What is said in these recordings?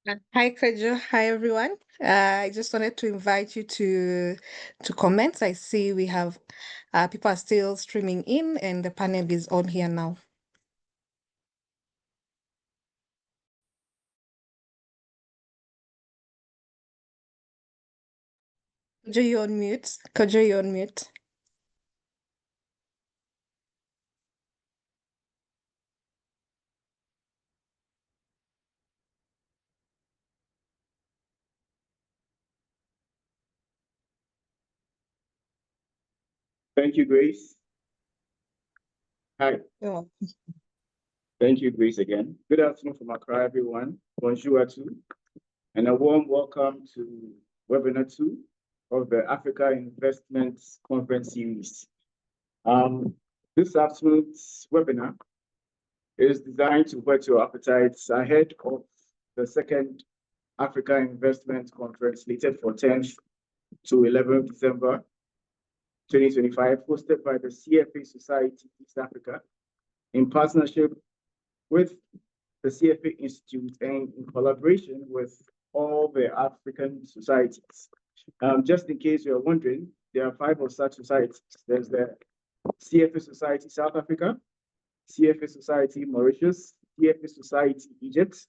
Hi, Kojo. Hi, everyone. I just wanted to invite you to comment. I see we have people are still streaming in, and the panel is on here now. Kojo, you're on mute. Kojo, you're on mute. Thank you, Grace. Hi. You're welcome. Thank you, Grace, again. Good afternoon from Accra, everyone. Bonjour à tous. And a warm welcome to webinar 2 of the Africa Investments Conference Series. This afternoon's webinar is designed to whet your appetites ahead of the second Africa Investment Conference slated for 10th to 11th December 2025, hosted by the CFA Society East Africa in partnership with the CFA Institute and in collaboration with all the African societies. Just in case you're wondering, there are 5 of such societies. There's the CFA Society South Africa, CFA Society Mauritius, CFA Society Egypt,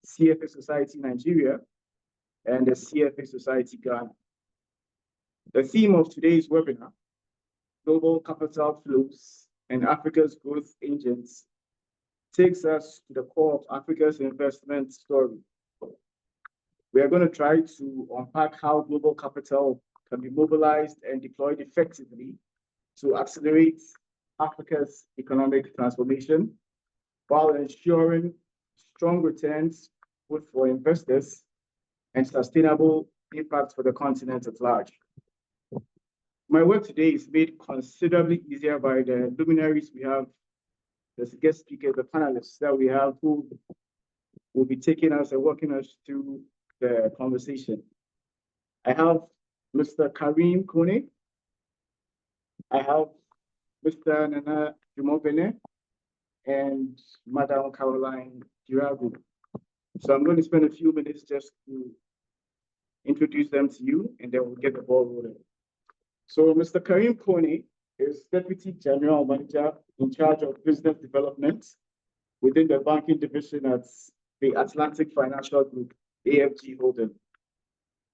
CFA Society Nigeria, and the CFA Society Ghana. The theme of today's webinar, Global Capital Flows and Africa's Growth Engines, takes us to the core of Africa's investment story. We are going to try to unpack how global capital can be mobilized and deployed effectively to accelerate Africa's economic transformation while ensuring strong returns both for investors and sustainable impact for the continent at large. My work today is made considerably easier by the luminaries we have, the guest speakers, the panelists that we have who will be taking us and walking us through the conversation. I have Mr. Karim KONE. I have Mr. Nana Jumobene and Madam Caroline Giragu. So I'm going to spend a few minutes just to introduce them to you, and then we'll get the ball rolling. So Mr. Karim KONE is Deputy General Manager in charge of business development within the banking division at the Atlantic Financial Group, AFG Holding.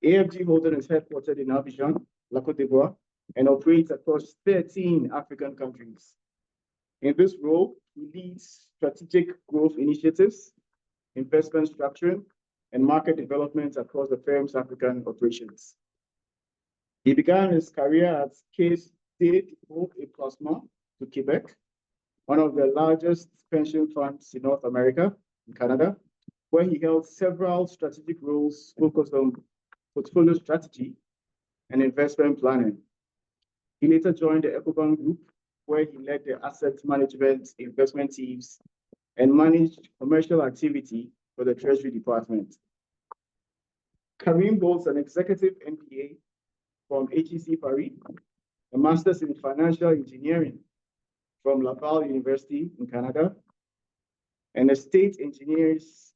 AFG Holding is headquartered in Abidjan, La Côte d'Ivoire, and operates across 13 African countries. In this role, he leads strategic growth initiatives, investment structuring, and market development across the firm's African operations. He began his career at Caisse de dépôt et placement to Quebec, one of the largest pension funds in North America, in Canada, where he held several strategic roles focused on portfolio strategy and investment planning. He later joined the EcoBank Group, where he led the asset management investment teams and managed commercial activity for the Treasury Department. Karim holds an executive MBA from HEC Paris, a master's in financial engineering from Laval University in Canada, and a state engineer's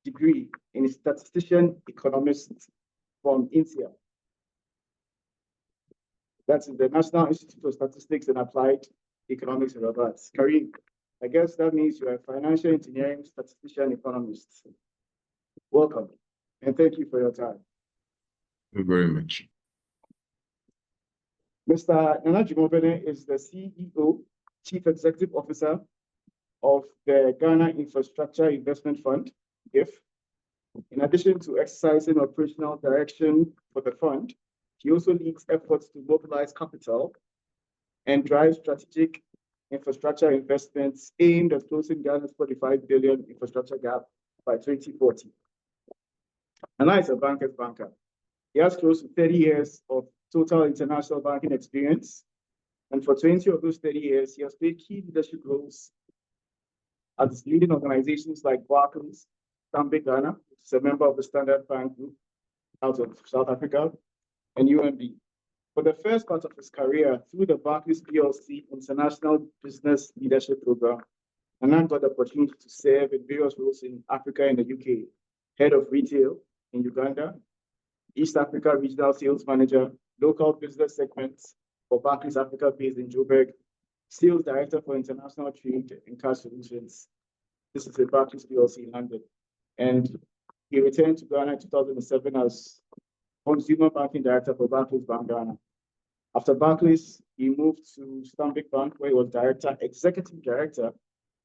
degree in statistician economist from INSEAD. That's the National Institute of Statistics and Applied Economics in Rabat. Karim, I guess that means you're a financial engineering statistician economist. Welcome, and thank you for your time. Thank you very much. Mr. Nana Jumobene is the CEO, Chief Executive Officer of the Ghana Infrastructure Investment Fund, GIF. In addition to exercising operational direction for the fund, he also leads efforts to mobilize capital and drive strategic infrastructure investments aimed at closing Ghana's 45 billion infrastructure gap by 2040. Nana is a banker's banker. He has close to 30 years of total international banking experience. And for 20 of those 30 years, he has played key leadership roles at leading organizations like Barclays, Stanbic Ghana, which is a member of the Standard Bank Group out of South Africa, and UMB. For the first part of his career, through the Barclays PLC International Business Leadership Program, Nana got the opportunity to serve in various roles in Africa and the UK, Head of Retail in Uganda, East Africa Regional Sales Manager, Local Business Segments for Barclays Africa based in Joburg, Sales Director for International Trade and Cash Solutions. This is a Barclays PLC in London. And he returned to Ghana in 2007 as Consumer Banking Director for Barclays Bank Ghana. After Barclays, he moved to Stanbic Bank, where he was Executive Director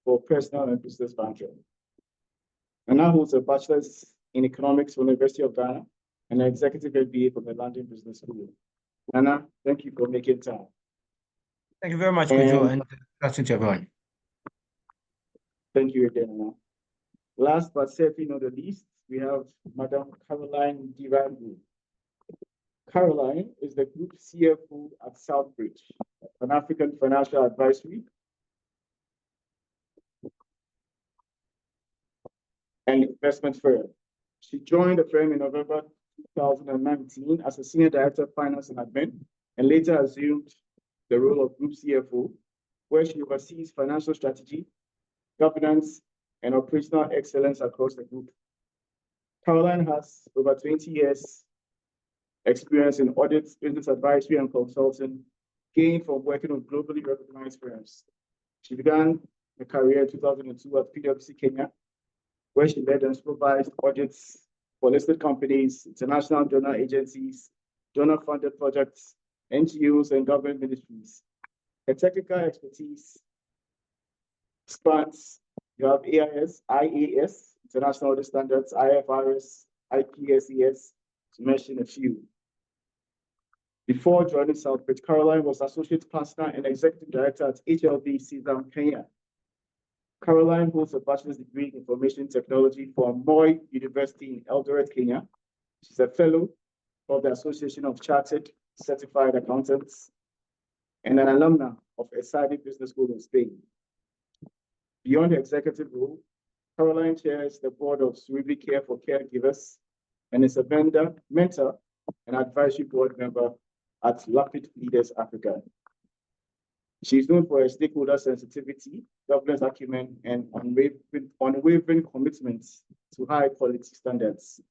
for Personal and Business Banking. And now holds a bachelor's in economics from the University of Ghana and an executive MBA from the London Business School. Nana, thank you for making time. Thank you very much, Kojo, and good afternoon to everyone. Thank you again, Nana. Last but certainly not the least, we have Madam Caroline Dirangu. Caroline is the Group CFO at Southbridge, an African financial advisory and investment firm. She joined the firm in November 2019 as a Senior Director of Finance and Admin, and later assumed the role of Group CFO, where she oversees financial strategy, governance, and operational excellence across the group. Caroline has over 20 years experience in audits, business advisory, and consulting, gained from working with globally recognized firms. She began her career in 2002 at PwC Kenya, where she led and supervised audits for listed companies, international donor agencies, donor-funded projects, NGOs, and government ministries. Her technical expertise spans, you have AIS, IAS, International Audit Standards, IFRS, IPSES, to mention a few. Before joining Southbridge, Caroline was Associate Partner and Executive Director at HLB Kenya. Caroline holds a bachelor's degree in information technology from Moi University in Eldoret, Kenya. She's a fellow of the Association of Chartered Certified Accountants and an alumna of ESADE Business School in Spain. Beyond the executive role, Caroline chairs the board of Cerebri Care for Caregivers and is a mentor, and advisory board member at Lapid Leaders Africa. She is known for her stakeholder sensitivity, governance acumen, and unwavering commitments to high quality standards,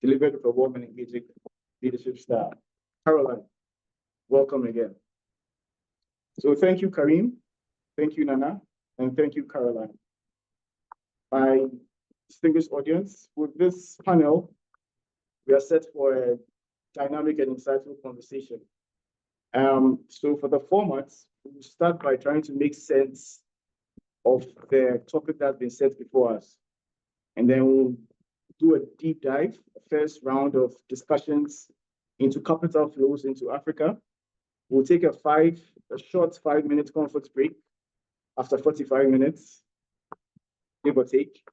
delivered with a warm and engaging leadership style. Caroline, welcome again. So thank you, Karim. Thank you, Nana. And thank you, Caroline. My distinguished audience, with this panel, we are set for a dynamic and insightful conversation. So for the format, we'll start by trying to make sense of the topic that's been set before us. And then we'll do a deep dive, a first round of discussions into capital flows into Africa. We'll take a short 5-minute comfort break after 45 minutes, give or take.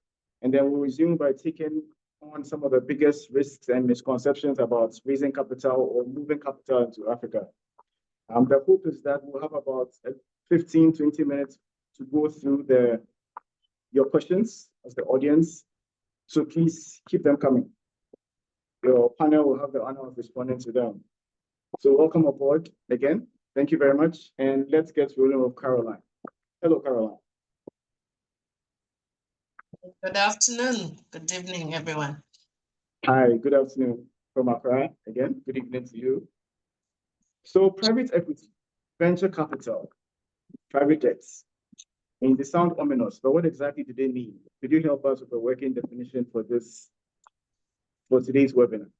And then we'll resume by taking on some of the biggest risks and misconceptions about raising capital or moving capital into Africa. The hope is that we'll have about 15, 20 minutes to go through your questions as the audience. So please keep them coming. Your panel will have the honor of responding to them. So welcome aboard again. Thank you very much. And let's get rolling with Caroline. Hello, Caroline. Good afternoon. Good evening, everyone. Hi, good afternoon from Accra. Again, good evening to you. So private equity, venture capital, private debts. I mean, they sound ominous, but what exactly do they mean? Could you help us with a working definition for today's webinar?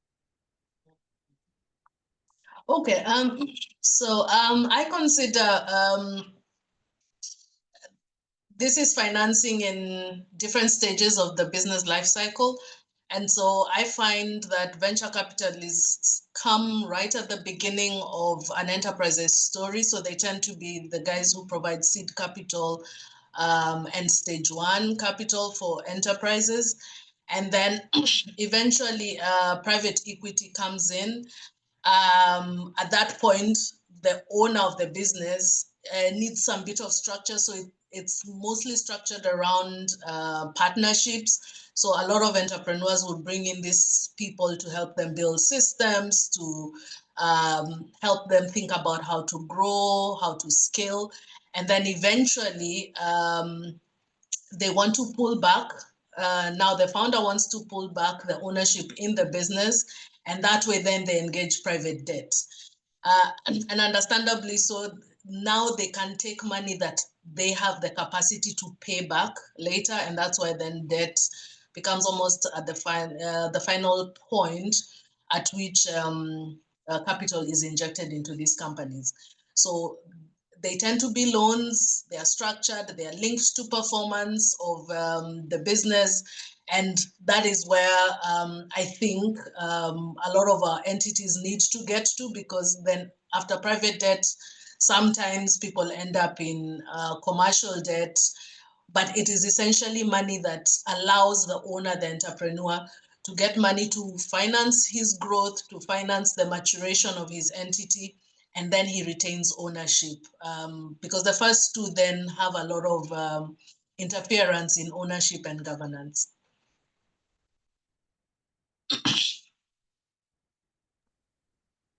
Okay, I consider this is financing in different stages of the business life cycle. And so I find that venture capitalists come right at the beginning of an enterprise's story. So they tend to be the guys who provide seed capital and stage 1 capital for enterprises. And then eventually private equity comes in. At that point, the owner of the business needs some bit of structure. So it's mostly structured around partnerships. So a lot of entrepreneurs would bring in these people to help them build systems, to help them think about how to grow, how to scale. And then eventually they want to pull back now the founder wants to pull back the ownership in the business, and that way then they engage private debt. And understandably so, now they can take money that they have the capacity to pay back later, and that's why then debt becomes almost at the final point at which capital is injected into these companies. So they tend to be loans, they are structured, they are linked to performance of the business. And that is where I think a lot of our entities need to get to, because then after private debt, sometimes people end up in commercial debt, but it is essentially money that allows the owner, the entrepreneur, to get money to finance his growth, to finance the maturation of his entity, and then he retains ownership. Because the first two then have a lot of interference in ownership and governance.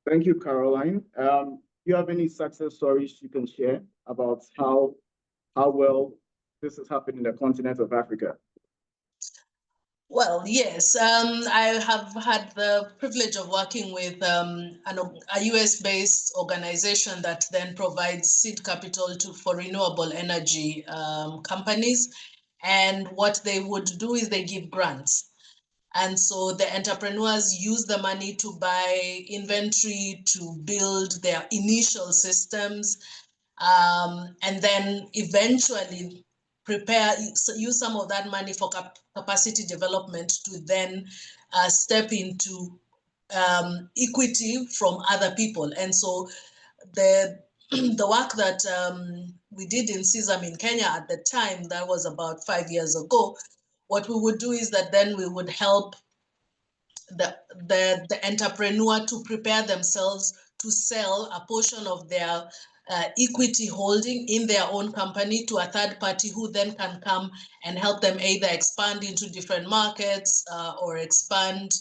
Thank you, Caroline. Do you have any success stories you can share about how well this has happened in the continent of Africa? Well, yes, I have had the privilege of working with a US-based organization that then provides seed capital for renewable energy companies. And what they would do is they give grants. And so the entrepreneurs use the money to buy inventory, to build their initial systems, and then eventually use some of that money for capacity development to then step into equity from other people. And so the work that we did in CISAM in Kenya at the time, that was about 5 years ago, what we would do is that then we would help the entrepreneur to prepare themselves to sell a portion of their equity holding in their own company to a third party, who then can come and help them either expand into different markets or expand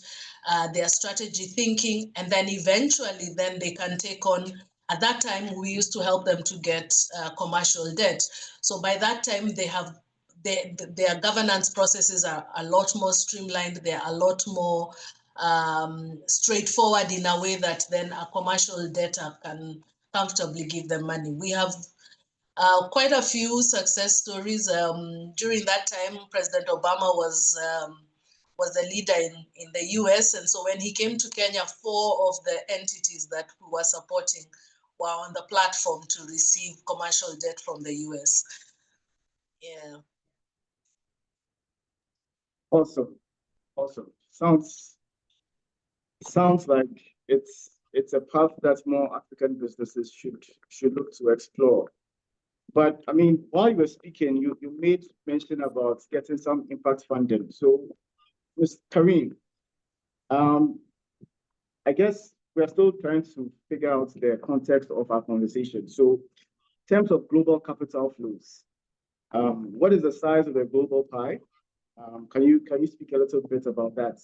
their strategy thinking. And then eventually then they can take on, at that time, we used to help them to get commercial debt. So by that time, their governance processes are a lot more streamlined. They're a lot more straightforward in a way that then a commercial debtor can comfortably give them money. We have quite a few success stories. During that time, President Obama was the leader in the US. And so when he came to Kenya, 4 of the entities that we were supporting were on the platform to receive commercial debt from the US. Yeah. Awesome. Sounds like it's a path that more African businesses should look to explore. But I mean, while you were speaking, you made mention about getting some impact funding. So, Ms. Karim, I guess we're still trying to figure out the context of our conversation. So, in terms of global capital flows, what is the size of the global pie? Can you speak a little bit about that?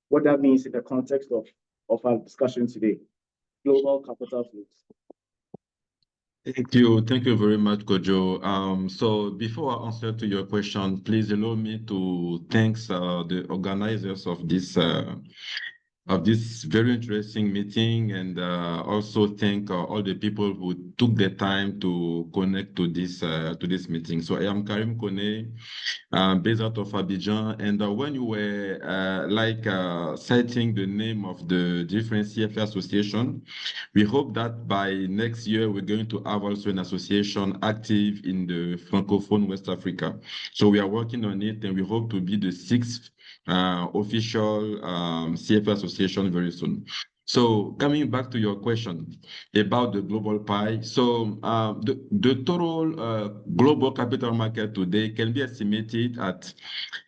What that means in the context of our discussion today, global capital flows. Thank you very much, Kojo. So before I answer to your question, please allow me to thank the organizers of this very interesting meeting, and also thank all the people who took the time to connect to this meeting. So I am Karim Kone, based out of Abidjan, and when you were citing the name of the different CFA association, we hope that by next year we're going to have also an association active in the Francophone West Africa. So we are working on it, and we hope to be the 6th official CFA association very soon. So coming back to your question about the global pie, so the total global capital market today can be estimated at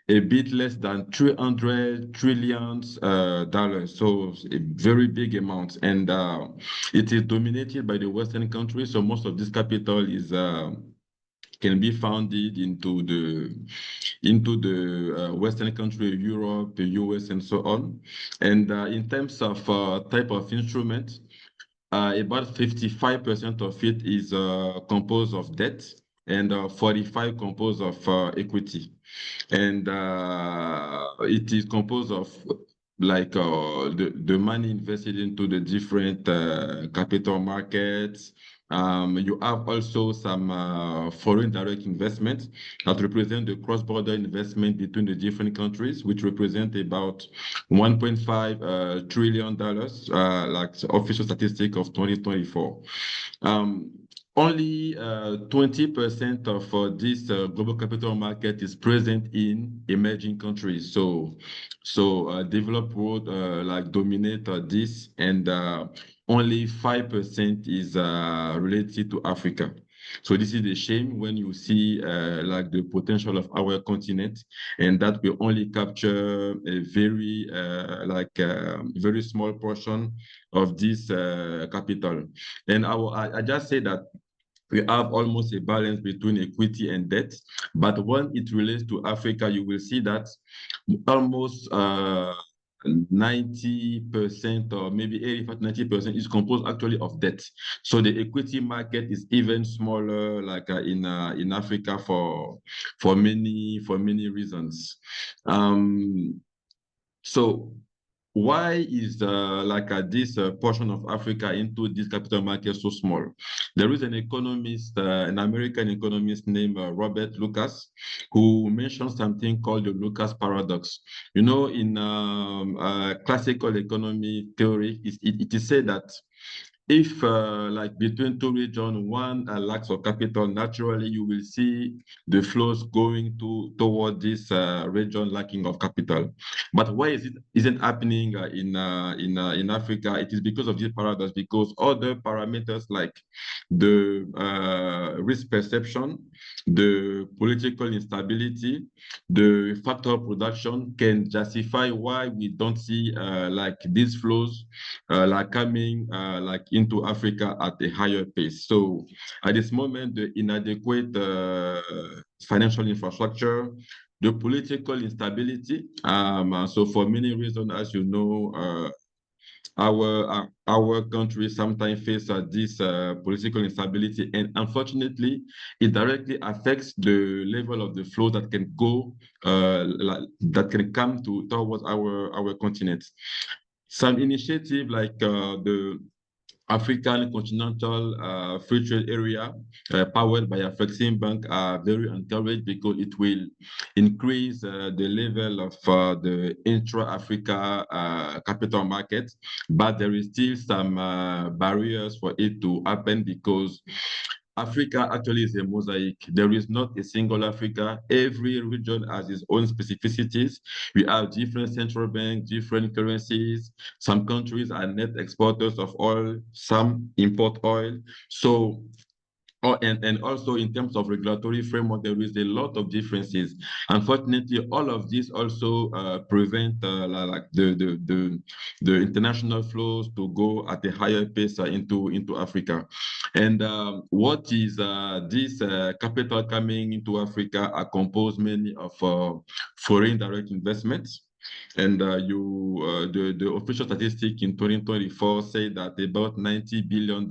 a bit less than $300 trillion, so a very big amount, and it is dominated by the Western countries. So most of this capital is can be founded into the Western country, Europe, the US, and so on. And in terms of type of instrument, about 55% of it is composed of debt, and 45 composed of equity. And it is composed of like the money invested into the different capital markets. You have also some foreign direct investment that represent the cross-border investment between the different countries, which represent about $1.5 trillion, like the official statistic of 2024. Only 20% of this global capital market is present in emerging countries. So developed world like dominate this, and only 5% is related to Africa. So this is a shame when you see like the potential of our continent, and that will only capture a very very small portion of this capital. And I just say that we have almost a balance between equity and debt. But when it relates to Africa, you will see that almost 90% or maybe 85-90% is composed actually of debt. So the equity market is even smaller, like in Africa for many reasons. So why is this portion of Africa into this capital market so small? There is an economist, an American economist named Robert Lucas, who mentioned something called the Lucas paradox. You know, in classical economy theory, it is said that if like between two regions, one lacks of capital, naturally you will see the flows going toward this region lacking of capital. But why isn't happening in Africa? It is because of this paradox, because other parameters like the risk perception, the political instability, the factor of production can justify why we don't see like these flows like coming like into Africa at a higher pace. So at this moment, the inadequate financial infrastructure, the political instability. So for many reasons, as you know, our country sometimes face this political instability, and unfortunately, it directly affects the level of the flow that can go, that can come towards our continent. Some initiative like the African Continental Free Trade Area powered by Afrexim Bank are very encouraged because it will increase the level of the intra-Africa capital market, but there is still some barriers for it to happen because Africa actually is a mosaic. There is not a single Africa. Every region has its own specificities. We have different central banks, different currencies. Some countries are net exporters of oil, some import oil. So, and also in terms of regulatory framework, there is a lot of differences. Unfortunately, all of this also prevent like the international flows to go at a higher pace into Africa. And what is this capital coming into Africa are composed mainly of foreign direct investments. And the official statistic in 2024 say that about $90 billion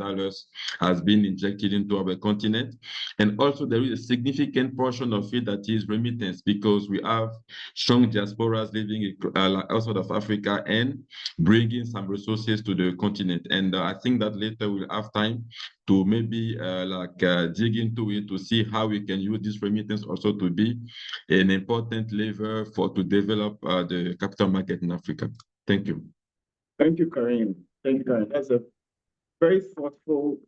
has been injected into our continent. And also there is a significant portion of it that is remittance, because we have strong diasporas living outside of Africa and bringing some resources to the continent. And I think that later we'll have time to maybe dig into it to see how we can use this remittance also to be an important lever to develop the capital market in Africa. Thank you. Thank you, Karim. Thank you, Karim. That's a very thoughtful,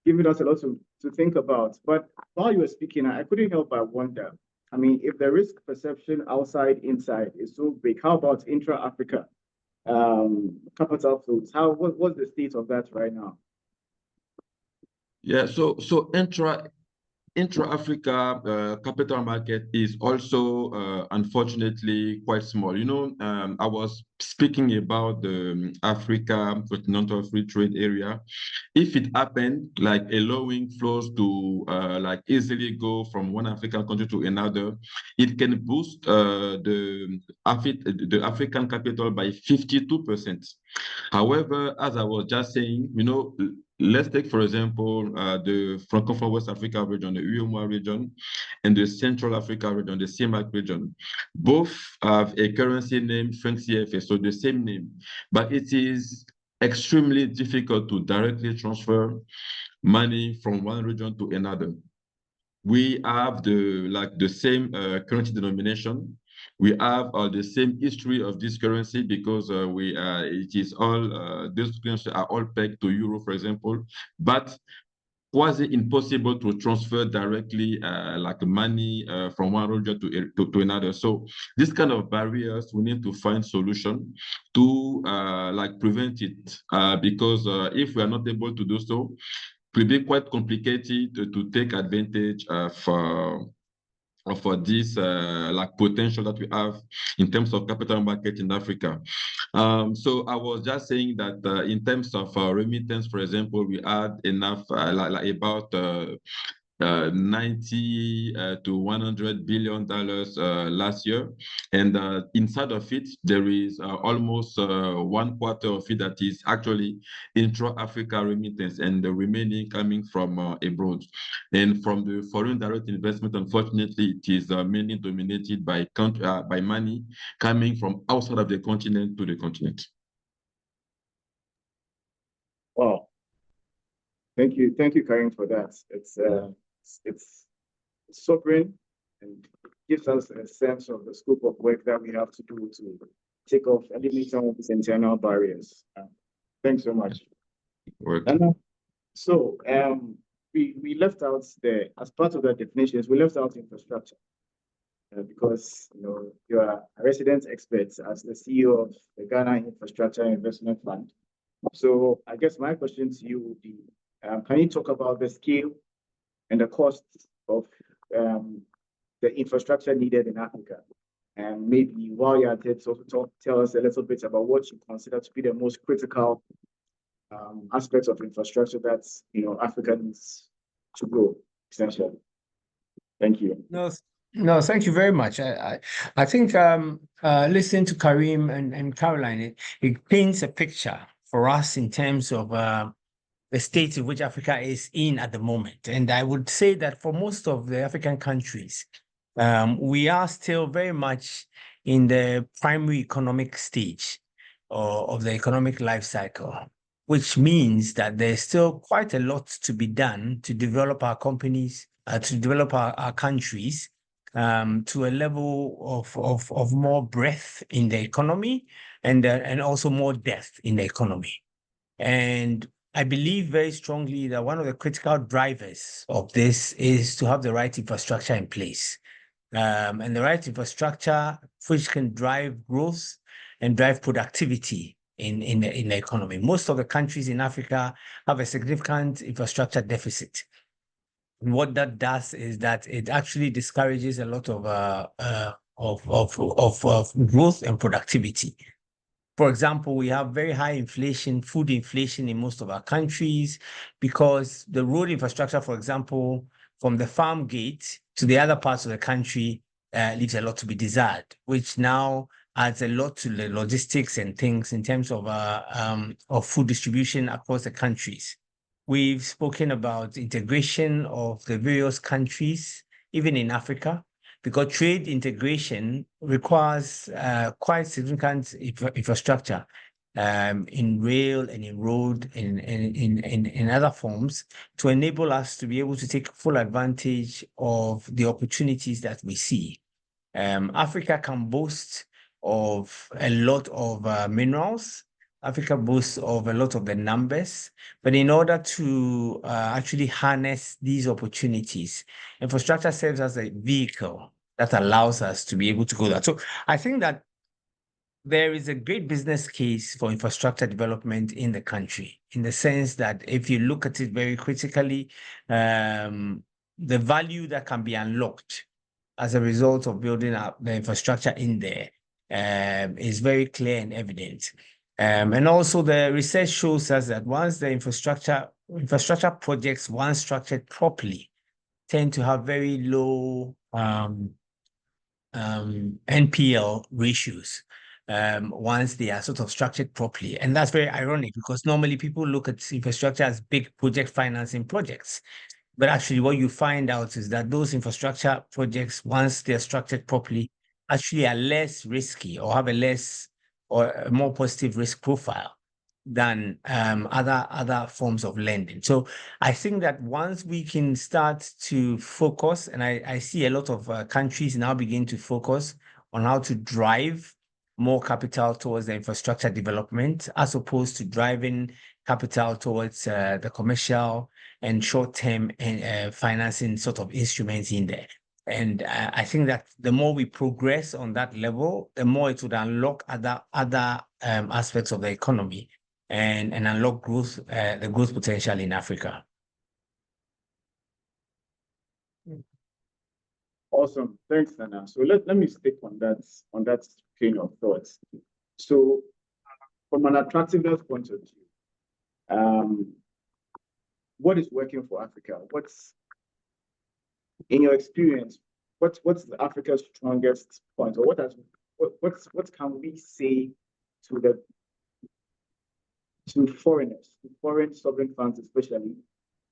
giving us a lot to think about. But while you were speaking, I couldn't help but wonder, I mean, if the risk perception outside, inside is so big, how about intra-Africa capital flows? What's the state of that right now? Yeah, so intra-Africa capital market is also unfortunately quite small. You know, I was speaking about the Africa Continental Free Trade Area. If it happened, like allowing flows to like easily go from one African country to another, it can boost the African capital by 52%. However, as I was just saying, you know, let's take, for example, the Francophone West Africa region, the UEMOA region, and the Central Africa region, the CEMAC region. Both have a currency named franc CFA, so the same name, but it is extremely difficult to directly transfer money from one region to another. We have the same currency denomination. We have the same history of this currency because it is all those currencies are all pegged to euro, for example, but quasi impossible to transfer directly like money from one region to another. So this kind of barriers, we need to find solution to like prevent it because if we are not able to do so, it will be quite complicated to take advantage of this like potential that we have in terms of capital market in Africa. So I was just saying that in terms of remittance, for example, we had enough like about 90 to 100 billion dollars last year, and inside of it there is almost 1/4 of it that is actually intra-Africa remittance, and the remaining coming from abroad. And from the foreign direct investment, unfortunately, it is mainly dominated by money coming from outside of the continent to the continent. Wow. Thank you, Karim, for that. It's sobering and gives us a sense of the scope of work that we have to do to take off, eliminate some of these internal barriers. Thanks so much. So we left out as part of the definitions, we left out infrastructure because you are a resident expert as the CEO of the Ghana Infrastructure Investment Fund. So I guess my question to you would be, can you talk about the scale and the cost of the infrastructure needed in Africa? And maybe while you're at it, also tell us a little bit about what you consider to be the most critical aspects of infrastructure that Africa needs to grow, essentially. Thank you. No, thank you very much. I think listening to Karim and Caroline, it paints a picture for us in terms of the state in which Africa is in at the moment. And I would say that for most of the African countries, we are still very much in the primary economic stage of the economic life cycle, which means that there's still quite a lot to be done to develop our companies, to develop our countries to a level of more breadth in the economy and also more depth in the economy. And I believe very strongly that one of the critical drivers of this is to have the right infrastructure in place. And the right infrastructure which can drive growth and drive productivity in the economy. Most of the countries in Africa have a significant infrastructure deficit. And what that does is that it actually discourages a lot of growth and productivity. For example, we have very high inflation, food inflation in most of our countries because the road infrastructure, for example, from the farm gate to the other parts of the country leaves a lot to be desired, which now adds a lot to the logistics and things in terms of food distribution across the countries. We've spoken about integration of the various countries, even in Africa, because trade integration requires quite significant infrastructure in rail and in road and in other forms to enable us to be able to take full advantage of the opportunities that we see. Africa can boast of a lot of minerals. Africa boasts of a lot of the numbers, but in order to actually harness these opportunities, infrastructure serves as a vehicle that allows us to be able to go there. So I think that there is a great business case for infrastructure development in the country, in the sense that if you look at it very critically, the value that can be unlocked as a result of building up the infrastructure in there is very clear and evident. And also the research shows us that once the infrastructure projects, once structured properly, tend to have very low NPL ratios. once they are sort of structured properly. And that's very ironic because normally people look at infrastructure as big project financing projects. But actually what you find out is that those infrastructure projects, once they're structured properly, actually are less risky or have a less or a more positive risk profile than other forms of lending. So I think that once we can start to focus, and I see a lot of countries now begin to focus on how to drive more capital towards the infrastructure development, as opposed to driving capital towards the commercial and short-term financing sort of instruments in there. And I think that the more we progress on that level, the more it would unlock other aspects of the economy and unlock growth, the growth potential in Africa. Awesome, thanks, Nana. So let me stick on that train of thoughts. So from an attractiveness point of view, what is working for Africa? What's, in your experience, what's Africa's strongest point, or what can we say to foreigners, to foreign sovereign funds especially,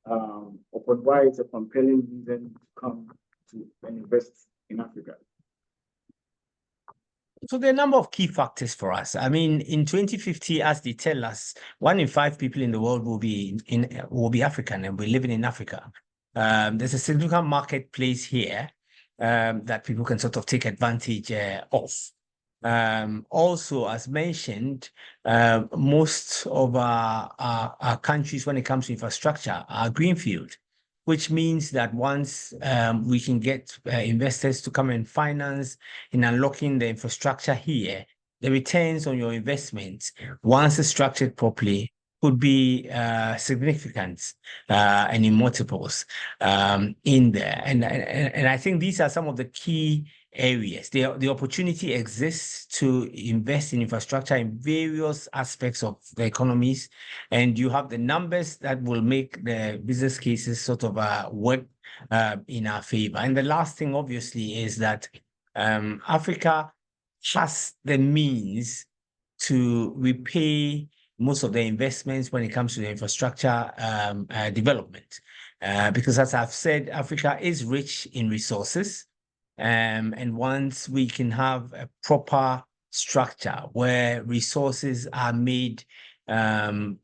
upon why it's a compelling reason to come to invest in Africa? So there are a number of key factors for us. I mean, in 2050, as they tell us, 1 in 5 people in the world will be African and we're living in Africa. There's a significant marketplace here that people can sort of take advantage of. Also, as mentioned, most of our countries, when it comes to infrastructure, are greenfield, which means that once we can get investors to come and finance in unlocking the infrastructure here, the returns on your investments, once it's structured properly, could be significant and in multiples in there. And I think these are some of the key areas. The opportunity exists to invest in infrastructure in various aspects of the economies, and you have the numbers that will make the business cases sort of work in our favor. And the last thing, obviously, is that Africa has the means to repay most of the investments when it comes to the infrastructure development. Because as I've said, Africa is rich in resources. And once we can have a proper structure where resources are made to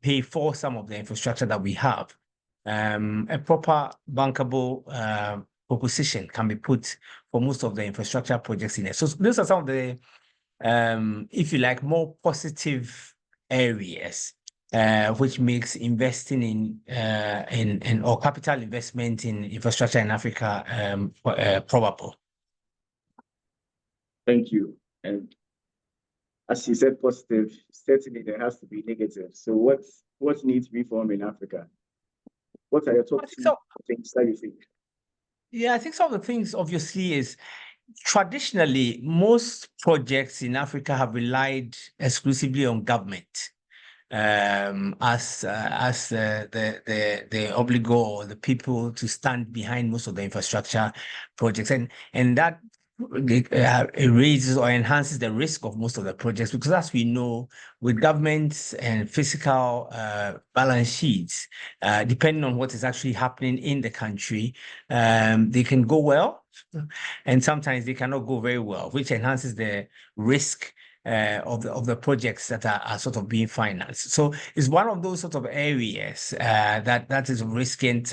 pay for some of the infrastructure that we have, a proper bankable proposition can be put for most of the infrastructure projects in it. So those are some of the, if you like, more positive areas which makes investing in or capital investment in infrastructure in Africa probable. Thank you. And as you said, positive, certainly there has to be negative. So what needs reform in Africa? What are your top two things that you think? Yeah, I think some of the things obviously is traditionally most projects in Africa have relied exclusively on government as the obligor or the people to stand behind most of the infrastructure projects, and that it raises or enhances the risk of most of the projects, because as we know, with governments and fiscal balance sheets, depending on what is actually happening in the country, they can go well, and sometimes they cannot go very well, which enhances the risk of the projects that are sort of being financed. So it's one of those sort of areas that is risky, and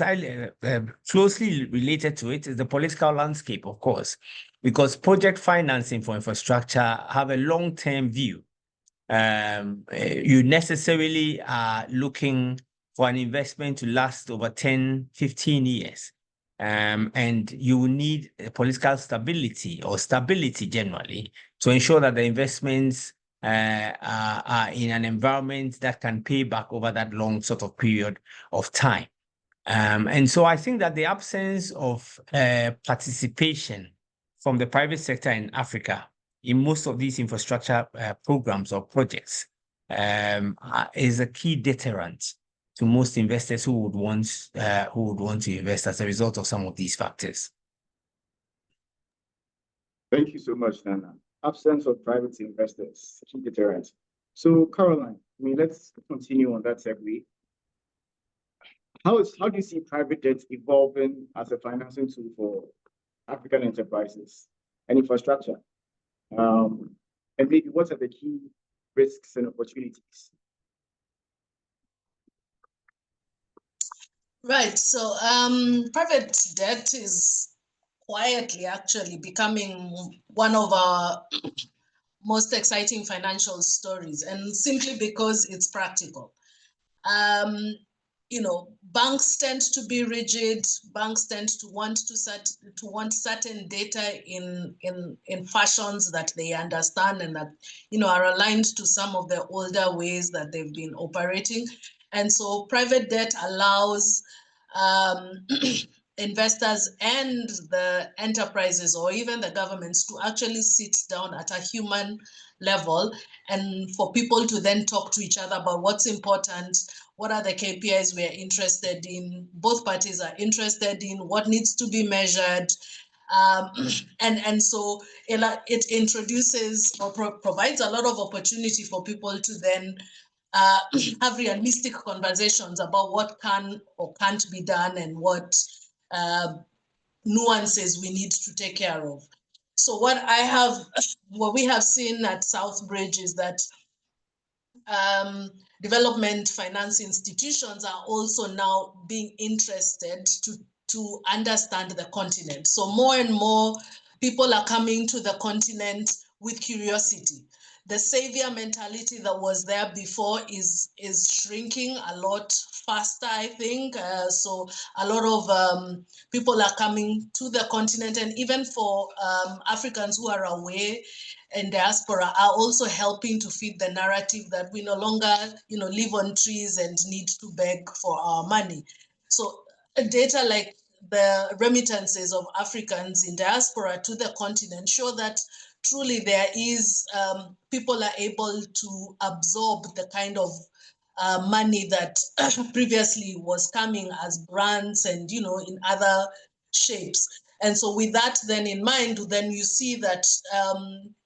closely related to it is the political landscape, of course, because project financing for infrastructure have a long-term view. You necessarily are looking for an investment to last over 10, 15 years. And you will need political stability or stability generally to ensure that the investments are in an environment that can pay back over that long sort of period of time. And so I think that the absence of participation from the private sector in Africa in most of these infrastructure programs or projects is a key deterrent to most investors who would want to invest as a result of some of these factors. Thank you so much, Nana. absence of private investors, key deterrent. So Caroline, let's continue on that segue. How do you see private debt evolving as a financing tool for African enterprises and infrastructure? And maybe what are the key risks and opportunities? Right. So private debt is quietly actually becoming one of our most exciting financial stories, and simply because it's practical. Banks tend to be rigid. Banks tend to want certain data in fashions that they understand and that are aligned to some of the older ways that they've been operating. And so private debt allows investors and the enterprises or even the governments to actually sit down at a human level and for people to then talk to each other about what's important, what are the KPIs we're interested in, both parties are interested in, what needs to be measured. And so it introduces or provides a lot of opportunity for people to then have realistic conversations about what can or can't be done and what nuances we need to take care of. So what we have seen at Southbridge is that development finance institutions are also now being interested to understand the continent. So more and more people are coming to the continent with curiosity. The savior mentality that was there before is shrinking a lot faster, I think. So a lot of people are coming to the continent, and even for Africans who are away and diaspora are also helping to feed the narrative that we no longer, live on trees and need to beg for our money. So data like the remittances of Africans in diaspora to the continent show that truly there is, people are able to absorb the kind of money that previously was coming as grants and, in other shapes. And so with that then in mind, then you see that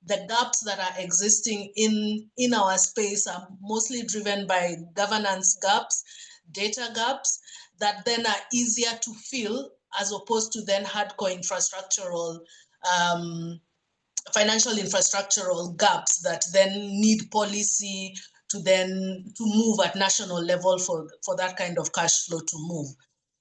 the gaps that are existing in our space are mostly driven by governance gaps, data gaps, that then are easier to fill as opposed to then hardcore infrastructural, financial infrastructural gaps that then need policy to move at national level for that kind of cash flow to move.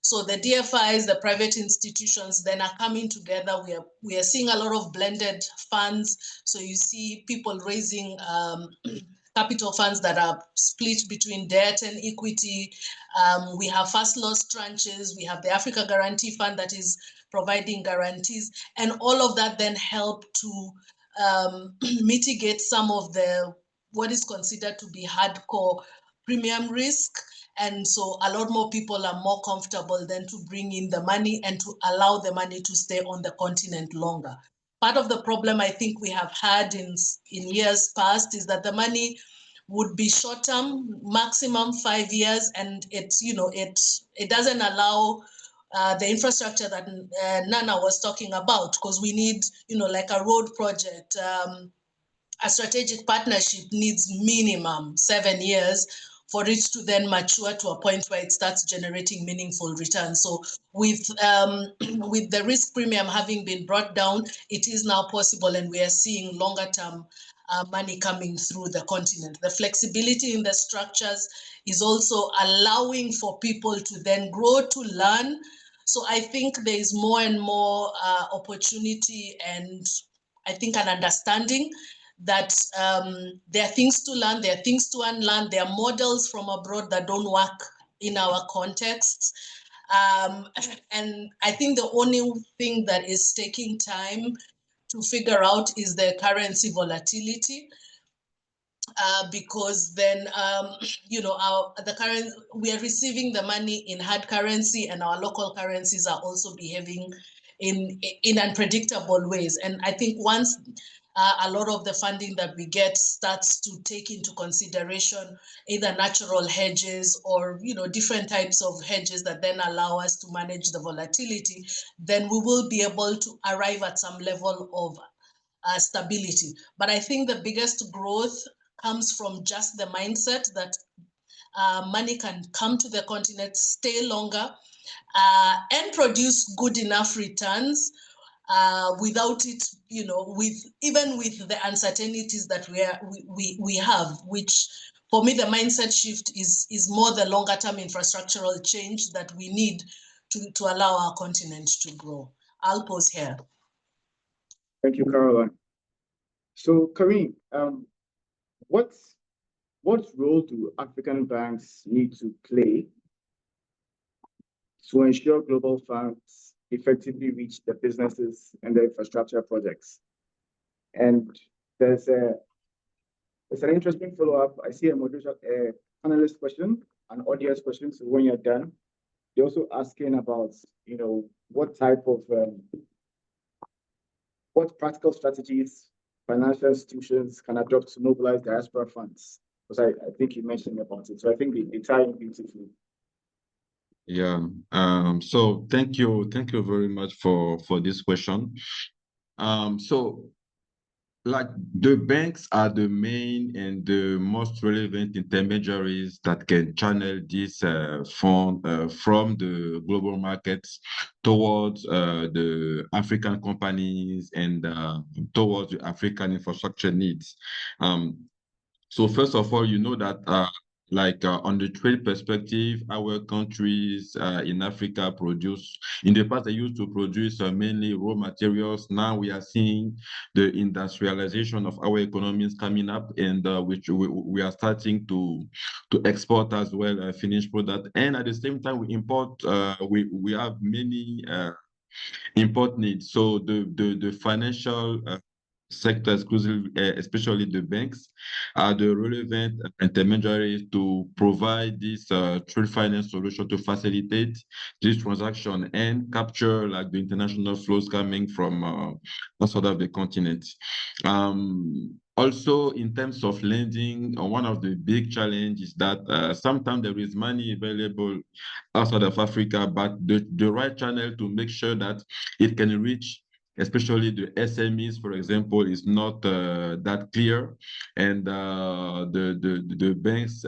So the DFIs, the private institutions then are coming together. We are seeing a lot of blended funds. So you see people raising capital funds that are split between debt and equity. We have first loss tranches. We have the Africa Guarantee Fund that is providing guarantees. And all of that then help to mitigate some of what is considered to be hardcore premium risk. And so a lot more people are more comfortable then to bring in the money and to allow the money to stay on the continent longer. Part of the problem I think we have had in years past is that the money would be short term, maximum 5 years, and it doesn't allow the infrastructure that Nana was talking about, because we need, like a road project, a strategic partnership needs minimum 7 years for it to then mature to a point where it starts generating meaningful returns. So with the risk premium having been brought down, it is now possible, and we are seeing longer term money coming through the continent. The flexibility in the structures is also allowing for people to then grow, to learn. So I think there is more and more opportunity, and I think an understanding that there are things to learn, there are things to unlearn, there are models from abroad that don't work in our contexts. And I think the only thing that is taking time to figure out is the currency volatility. Because then, we are receiving the money in hard currency, and our local currencies are also behaving in unpredictable ways. And I think once a lot of the funding that we get starts to take into consideration either natural hedges or different types of hedges that then allow us to manage the volatility, then we will be able to arrive at some level of stability. But I think the biggest growth comes from just the mindset that money can come to the continent, stay longer, and produce good enough returns without it, even with the uncertainties that we have, which for me, the mindset shift is more the longer term infrastructural change that we need to allow our continent to grow. I'll pause here. Thank you, Caroline. So, Karim, what role do African banks need to play to ensure global funds effectively reach the businesses and the infrastructure projects? And there's an interesting follow-up. I see a panelist question, an audience question. So when you're done, they're also asking about, what type of what practical strategies financial institutions can adopt to mobilize diaspora funds. Because I think you mentioned about it. So I think they tie in beautifully. Yeah. So thank you very much for this question. So like the banks are the main and the most relevant intermediaries that can channel this fund from the global markets towards the African companies and towards the African infrastructure needs. So first of all, you know that on the trade perspective, our countries in Africa in the past, they used to produce mainly raw materials. Now we are seeing the industrialization of our economies coming up, and which we are starting to export as well, finished product. And at the same time, we import, we have many import needs. So the financial sector, especially the banks, are the relevant intermediaries to provide this trade finance solution to facilitate this transaction and capture like the international flows coming from outside of the continent. Also, in terms of lending, one of the big challenges is that sometimes there is money available outside of Africa, but the right channel to make sure that it can reach especially the SMEs, for example, is not that clear, and the banks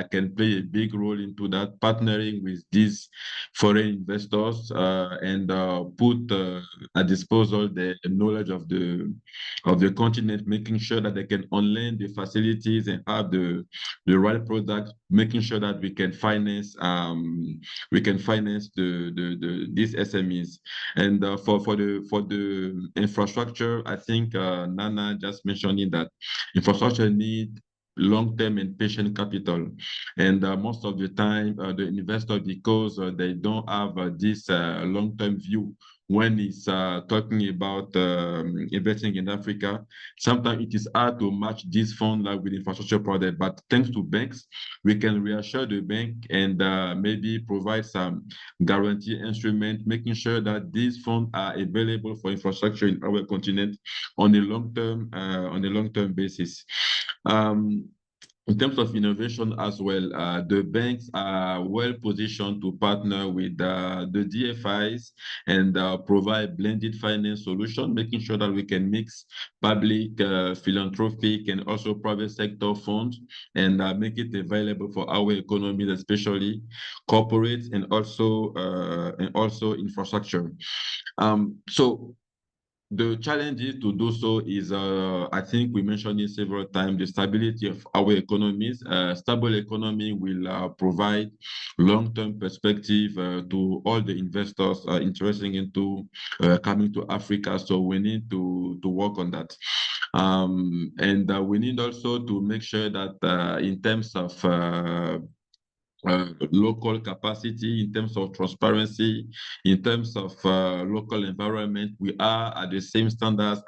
can play a big role into that, partnering with these foreign investors and put at disposal the knowledge of the continent, making sure that they can on-lend the facilities and have the right product, making sure that we can finance these SMEs. And for the infrastructure, I think Nana just mentioning that infrastructure need long-term and patient capital, and most of the time the investor, because they don't have this long-term view when it's talking about investing in Africa. Sometimes it is hard to match this fund like with infrastructure project, but thanks to banks, we can reassure the bank and maybe provide some guarantee instrument, making sure that these funds are available for infrastructure in our continent on a long-term basis. In terms of innovation as well, the banks are well positioned to partner with the DFIs and provide blended finance solution, making sure that we can mix public, philanthropic, and also private sector funds and make it available for our economies, especially corporates and also infrastructure. So the challenges to do so is, I think we mentioned it several times, the stability of our economies. Stable economy will provide long-term perspective to all the investors interested into coming to Africa. So we need to work on that. And we need also to make sure that in terms of local capacity, in terms of transparency, in terms of local environment, we are at the same standards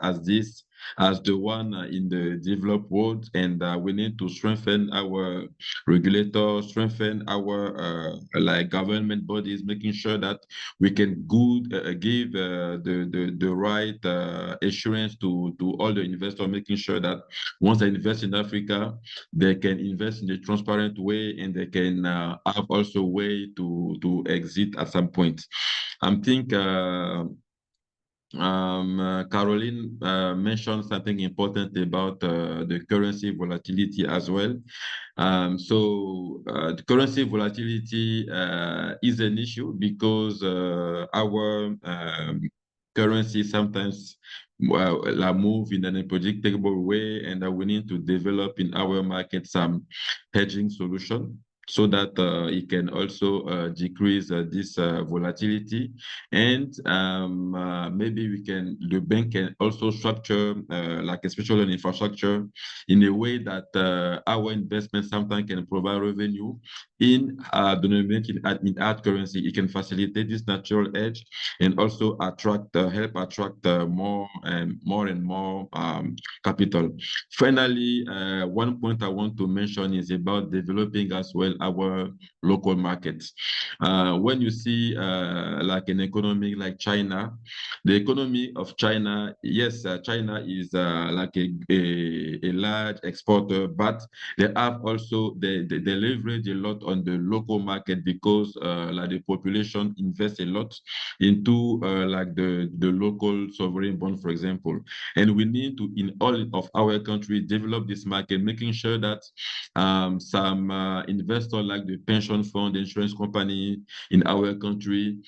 as the one in the developed world, and we need to strengthen our regulators, strengthen our government bodies, making sure that we can give the right assurance to all the investors, making sure that once they invest in Africa, they can invest in a transparent way and they can have also a way to exit at some point. I think Caroline mentioned something important about the currency volatility as well. The currency volatility is an issue because our currency sometimes move in an unpredictable way, and we need to develop in our market some hedging solution so that it can also decrease this volatility. And maybe the bank can also structure, like especially on infrastructure, in a way that our investment sometimes can provide revenue in denominated in hard currency. It can facilitate this natural hedge and also help attract more and more capital. Finally, one point I want to mention is about developing as well our local markets. When you see like an economy like China, the economy of China, yes, China is like a large exporter, but they leverage a lot on the local market because like the population invests a lot into like the local sovereign bond, for example. And we need to, in all of our countries, develop this market, making sure that some investors like the pension fund, insurance company in our country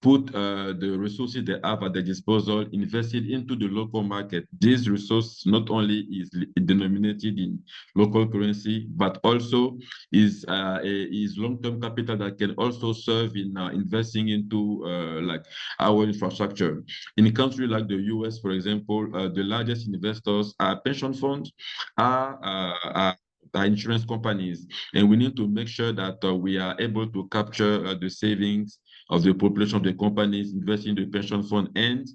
put the resources they have at their disposal, invested into the local market. This resource not only is denominated in local currency, but also is long-term capital that can also serve in investing into like our infrastructure. In a country like the US, for example, the largest investors are pension funds, are insurance companies, and we need to make sure that we are able to capture the savings of the population of the companies, invest in the pension fund, and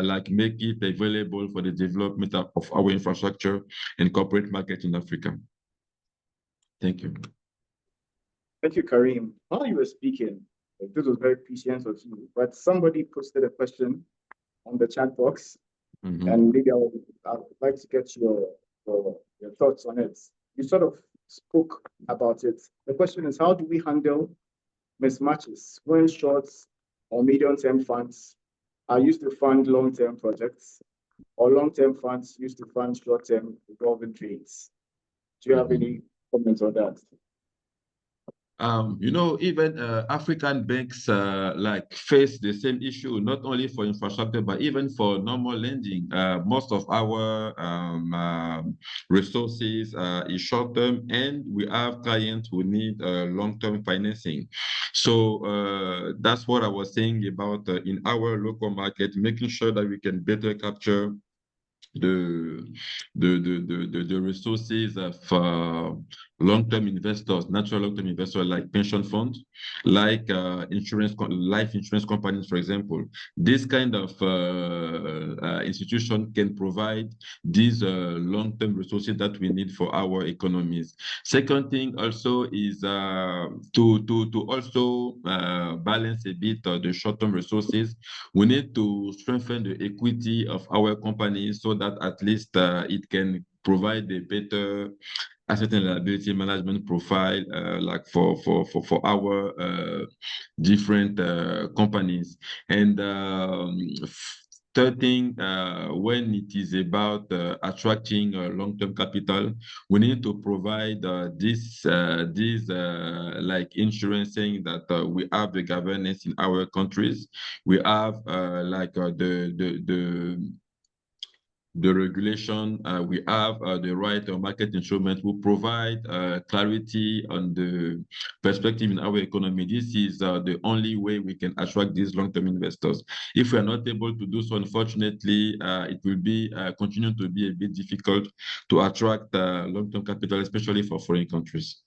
like make it available for the development of our infrastructure and corporate market in Africa. Thank you. Thank you, Karim. While you were speaking, this was very prescient of you, but somebody posted a question on the chat box, and maybe I would like to get your thoughts on it. You sort of spoke about it. The question is, how do we handle mismatches when short or medium-term funds are used to fund long-term projects, or long-term funds used to fund short-term revolving trades? Do you have any comments on that? You know, even African banks like face the same issue, not only for infrastructure, but even for normal lending. Most of our resources is short-term, and we have clients who need long-term financing. So that's what I was saying about in our local market, making sure that we can better capture the resources of long-term investors, natural long-term investors like pension funds, like life insurance companies, for example. This kind of institution can provide these long-term resources that we need for our economies. Second thing also is to also balance a bit the short-term resources. We need to strengthen the equity of our companies so that at least it can provide a better asset and liability management profile, like for our different companies. And third thing, when it is about attracting long-term capital, we need to provide this like insurance, saying that we have the governance in our countries. We have like the regulation, we have the right of market instrument who provide clarity on the perspective in our economy. This is the only way we can attract these long-term investors. If we are not able to do so, unfortunately, it will be continue to be a bit difficult to attract long-term capital, especially for foreign countries.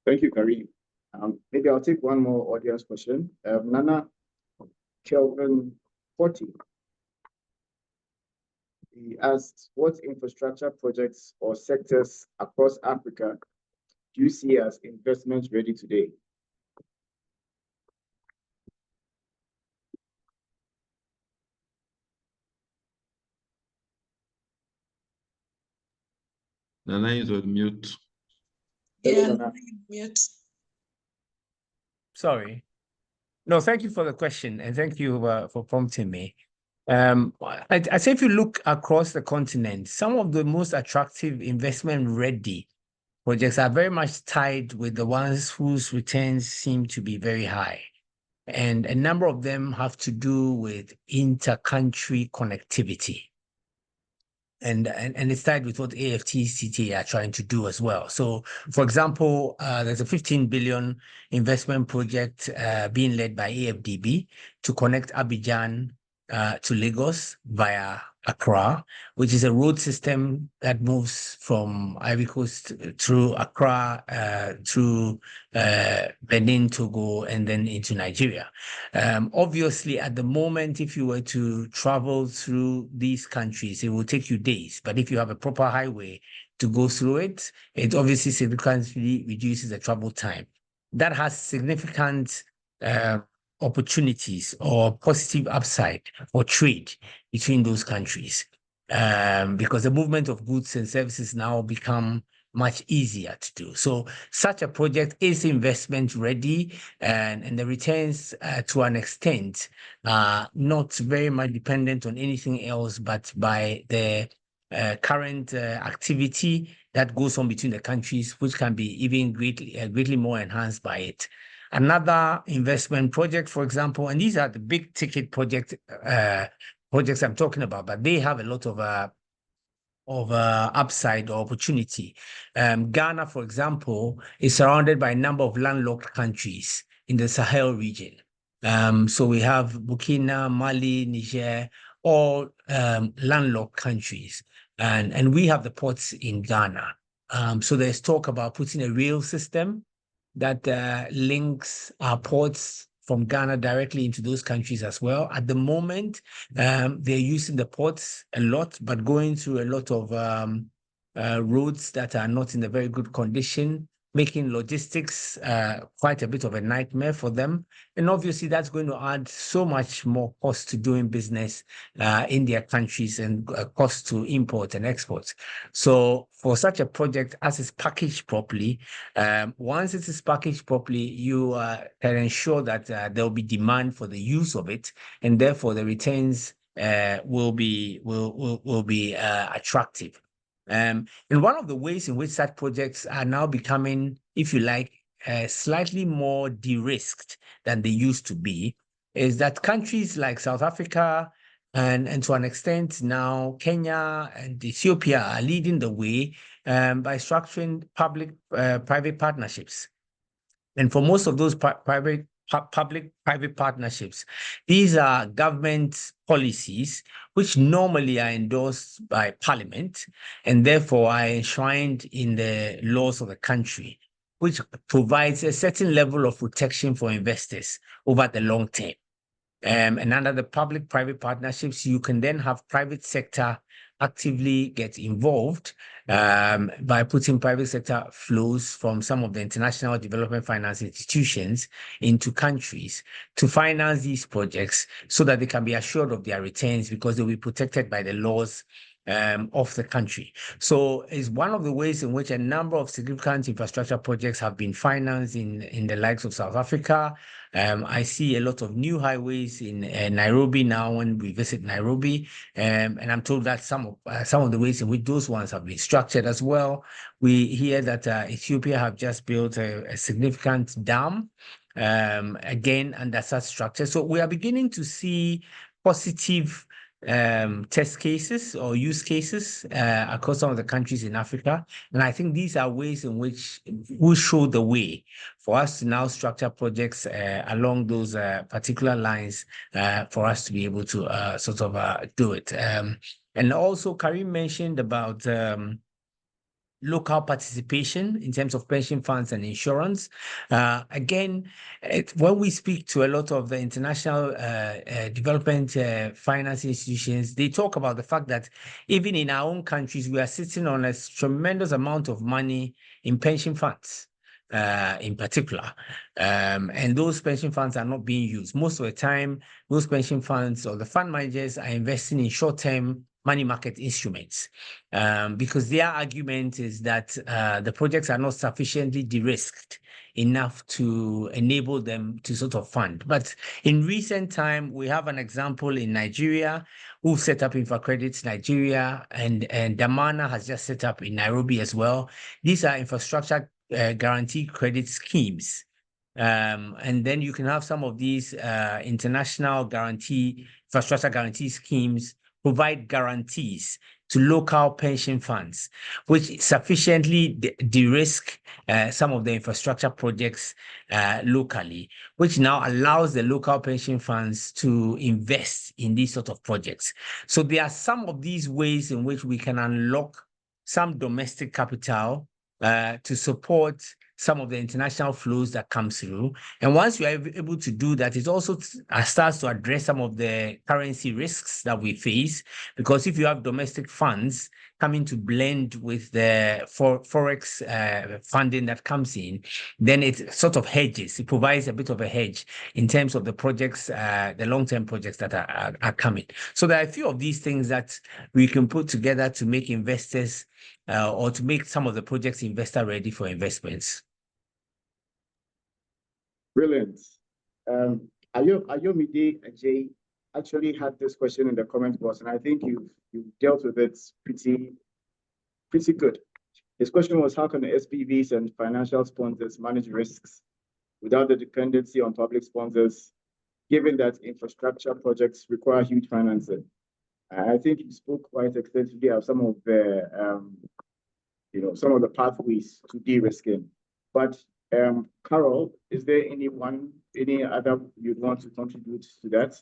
Thank you, Karim. Maybe I'll take one more audience question. Nana Kelvin 40. He asked, what infrastructure projects or sectors across Africa do you see as investment ready today? Nana is on mute. Yeah, mute. Sorry. No, thank you for the question, and thank you for prompting me. I say if you look across the continent, some of the most attractive investment-ready projects are very much tied with the ones whose returns seem to be very high. And a number of them have to do with inter-country connectivity. And it's tied with what AFT are trying to do as well. So, for example, there's a 15 billion investment project being led by AFDB to connect Abidjan to Lagos via Accra, which is a road system that moves from Ivory Coast through Accra, through Benin, Togo, and then into Nigeria. Obviously, at the moment, if you were to travel through these countries, it will take you days. But if you have a proper highway to go through it, it obviously significantly reduces the travel time. That has significant opportunities or positive upside for trade between those countries, because the movement of goods and services now become much easier to do. So such a project is investment ready, and the returns to an extent are not very much dependent on anything else but by the current activity that goes on between the countries, which can be even greatly more enhanced by it. Another investment project, for example, and these are the big ticket projects I'm talking about, but they have a lot of upside or opportunity. Ghana, for example, is surrounded by a number of landlocked countries in the Sahel region. So we have Burkina, Mali, Niger, all landlocked countries. And we have the ports in Ghana. So there's talk about putting a rail system that links our ports from Ghana directly into those countries as well. At the moment, they're using the ports a lot, but going through a lot of roads that are not in a very good condition, making logistics quite a bit of a nightmare for them. And obviously, that's going to add so much more cost to doing business in their countries and cost to import and export. So for such a project, as it's packaged properly, once it is packaged properly, you can ensure that there will be demand for the use of it, and therefore the returns will be attractive. And one of the ways in which such projects are now becoming, if you like, slightly more de-risked than they used to be, is that countries like South Africa and to an extent now Kenya and Ethiopia are leading the way by structuring public-private partnerships. And for most of those public-private partnerships, these are government policies which normally are endorsed by Parliament and therefore are enshrined in the laws of the country, which provides a certain level of protection for investors over the long term. And under the public-private partnerships, you can then have private sector actively get involved by putting private sector flows from some of the international development finance institutions into countries to finance these projects so that they can be assured of their returns because they'll be protected by the laws of the country. So it's one of the ways in which a number of significant infrastructure projects have been financed in the likes of South Africa. I see a lot of new highways in Nairobi now when we visit Nairobi, and I'm told that some of the ways in which those ones have been structured as well. We hear that Ethiopia have just built a significant dam, again under such structure. So we are beginning to see positive test cases or use cases across some of the countries in Africa. And I think these are ways in which we show the way for us to now structure projects along those particular lines for us to be able to sort of do it. And also Karim mentioned about local participation in terms of pension funds and insurance. Again, when we speak to a lot of the international development finance institutions, they talk about the fact that even in our own countries, we are sitting on a tremendous amount of money in pension funds. In particular, and those pension funds are not being used. Most of the time, those pension funds or the fund managers are investing in short-term money market instruments, because their argument is that the projects are not sufficiently de-risked enough to enable them to sort of fund. But in recent time, we have an example in Nigeria who set up InfraCredits Nigeria, and Damana has just set up in Nairobi as well. These are infrastructure guarantee credit schemes. And then you can have some of these international infrastructure guarantee schemes provide guarantees to local pension funds, which sufficiently de-risk some of the infrastructure projects locally, which now allows the local pension funds to invest in these sort of projects. So there are some of these ways in which we can unlock some domestic capital to support some of the international flows that come through. And once you are able to do that, it also starts to address some of the currency risks that we face, because if you have domestic funds coming to blend with the forex funding that comes in, then it sort of hedges. It provides a bit of a hedge in terms of the projects, the long-term projects that are coming. So there are a few of these things that we can put together to make investors or to make some of the projects investor ready for investments. Brilliant. 𝐈𝐴𝐺𝐸 Ajay actually had this question in the comment box, and I think you've dealt with it pretty good. His question was, how can the SPVs and financial sponsors manage risks without the dependency on public sponsors, given that infrastructure projects require huge financing? I think you spoke quite extensively of some of the some of the pathways to de-risking. But Carol, is there any other you'd want to contribute to that?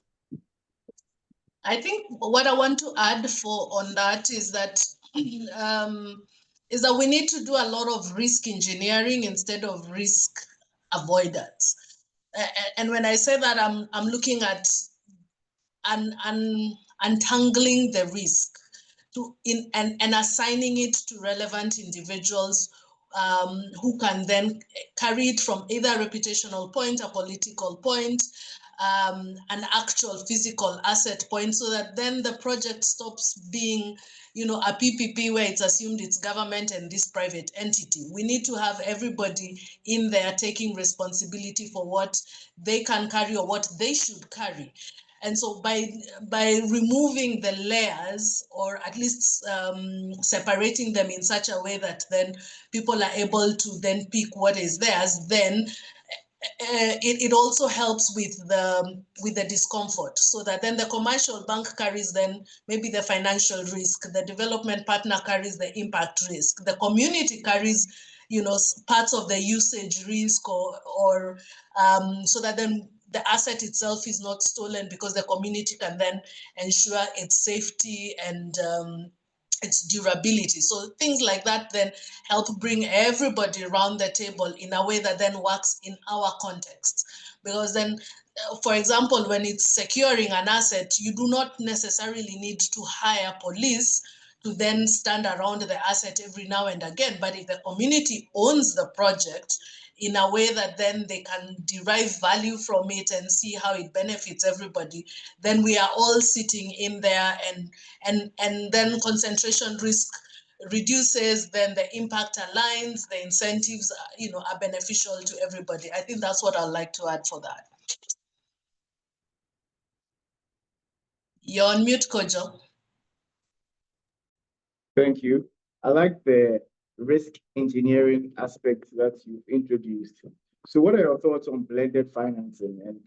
I think what I want to add on that is that we need to do a lot of risk engineering instead of risk avoidance. And when I say that, I'm looking at untangling the risk and assigning it to relevant individuals who can then carry it from either a reputational point, a political point, an actual physical asset point, so that then the project stops being, a PPP where it's assumed it's government and this private entity. We need to have everybody in there taking responsibility for what they can carry or what they should carry. And so by removing the layers, or at least separating them in such a way that then people are able to then pick what is theirs, then it also helps with the discomfort, so that then the commercial bank carries then maybe the financial risk, the development partner carries the impact risk, the community carries parts of the usage risk, or so that then the asset itself is not stolen, because the community can then ensure its safety and its durability. So things like that then help bring everybody around the table in a way that then works in our context. Because then, for example, when it's securing an asset, you do not necessarily need to hire police to then stand around the asset every now and again. But if the community owns the project in a way that then they can derive value from it and see how it benefits everybody, then we are all sitting in there, and then concentration risk reduces, then the impact aligns, the incentives are beneficial to everybody. I think that's what I'd like to add for that. You're on mute, Kojo. Thank you. I like the risk engineering aspect that you've introduced. So what are your thoughts on blended financing and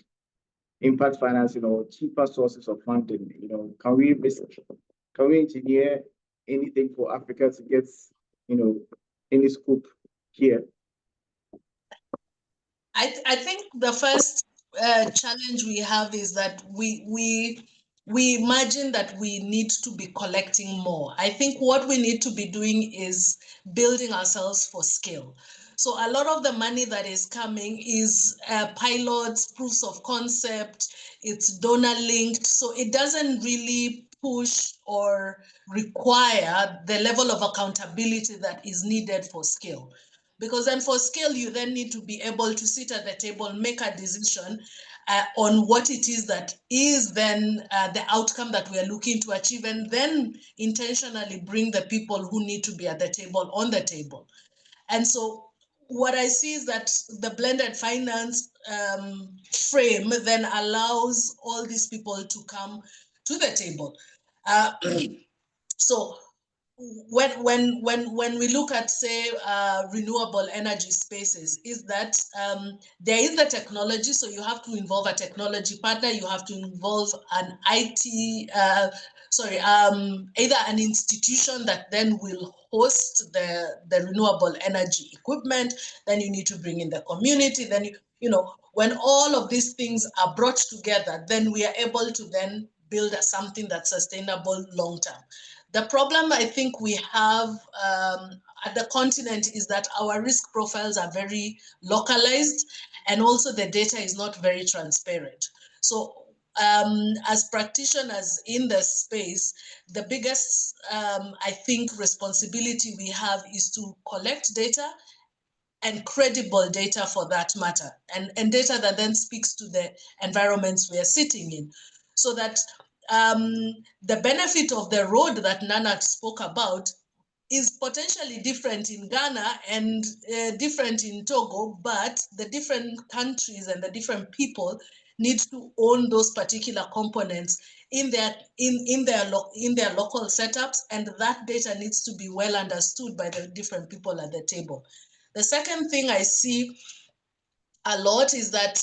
impact financing, or cheaper sources of funding? Can we engineer anything for Africa to get any scoop here? I think the first challenge we have is that we imagine that we need to be collecting more. I think what we need to be doing is building ourselves for scale. So a lot of the money that is coming is pilots, proofs of concept, it's donor linked. So it doesn't really push or require the level of accountability that is needed for scale. Because then for scale, you then need to be able to sit at the table, make a decision, on what it is that is then the outcome that we are looking to achieve, and then intentionally bring the people who need to be at the table on the table. And so what I see is that the blended finance frame then allows all these people to come to the table. So when we look at, say, renewable energy spaces, is that there is the technology, so you have to involve a technology partner, you have to involve an IT, either an institution that then will host the renewable energy equipment, then you need to bring in the community, then you know, when all of these things are brought together, then we are able to then build something that's sustainable long term. The problem I think we have at the continent is that our risk profiles are very localized, and also the data is not very transparent. So as practitioners in the space, the biggest, I think, responsibility we have is to collect data, and credible data for that matter, and data that then speaks to the environments we are sitting in, so that the benefit of the road that Nana spoke about is potentially different in Ghana and different in Togo, but the different countries and the different people need to own those particular components in their local setups, and that data needs to be well understood by the different people at the table. The second thing I see a lot is that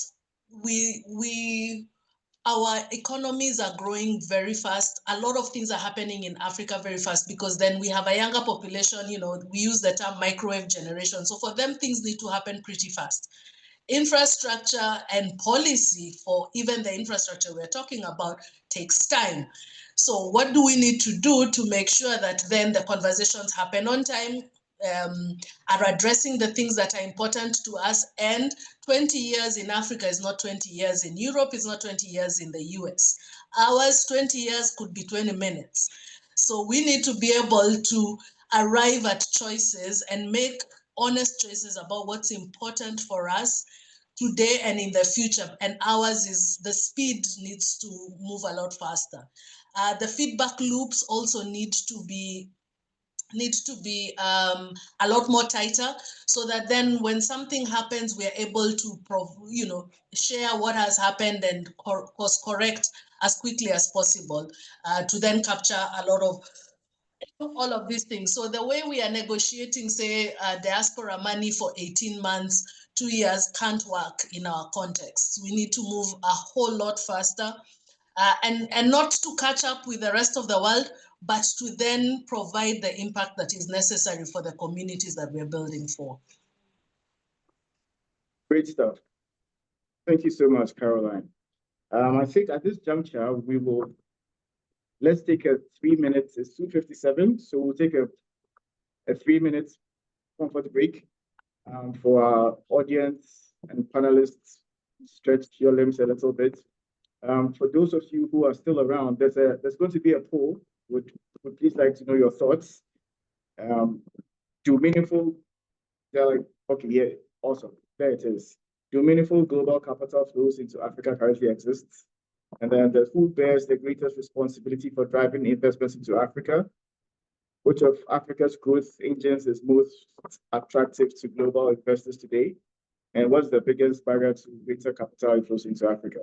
our economies are growing very fast. A lot of things are happening in Africa very fast, because then we have a younger population, you know, we use the term microwave generation. So for them, things need to happen pretty fast. Infrastructure and policy for even the infrastructure we're talking about takes time. So what do we need to do to make sure that then the conversations happen on time, are addressing the things that are important to us? And 20 years in Africa is not 20 years in Europe, is not 20 years in the US. Ours, 20 years could be 20 minutes. So we need to be able to arrive at choices and make honest choices about what's important for us today and in the future. And ours is, the speed needs to move a lot faster. The feedback loops also need to be a lot more tighter, so that then when something happens, we are able to share what has happened and course correct as quickly as possible, to then capture a lot of all of these things. So the way we are negotiating, say, diaspora money for 18 months, 2 years, can't work in our context. We need to move a whole lot faster, and not to catch up with the rest of the world, but to then provide the impact that is necessary for the communities that we're building for. Great stuff. Thank you so much, Caroline. I think at this juncture, let's take a 3 minutes, it's 2:57, so we'll take a 3 minutes comfort break for our audience and panelists. Stretch your limbs a little bit. For those of you who are still around, there's going to be a poll. Would please like to know your thoughts. Okay, yeah, awesome. There it is. Do meaningful global capital flows into Africa currently exist? And then who bears the greatest responsibility for driving investments into Africa? Which of Africa's growth engines is most attractive to global investors today? And what's the biggest barrier to greater capital inflows into Africa?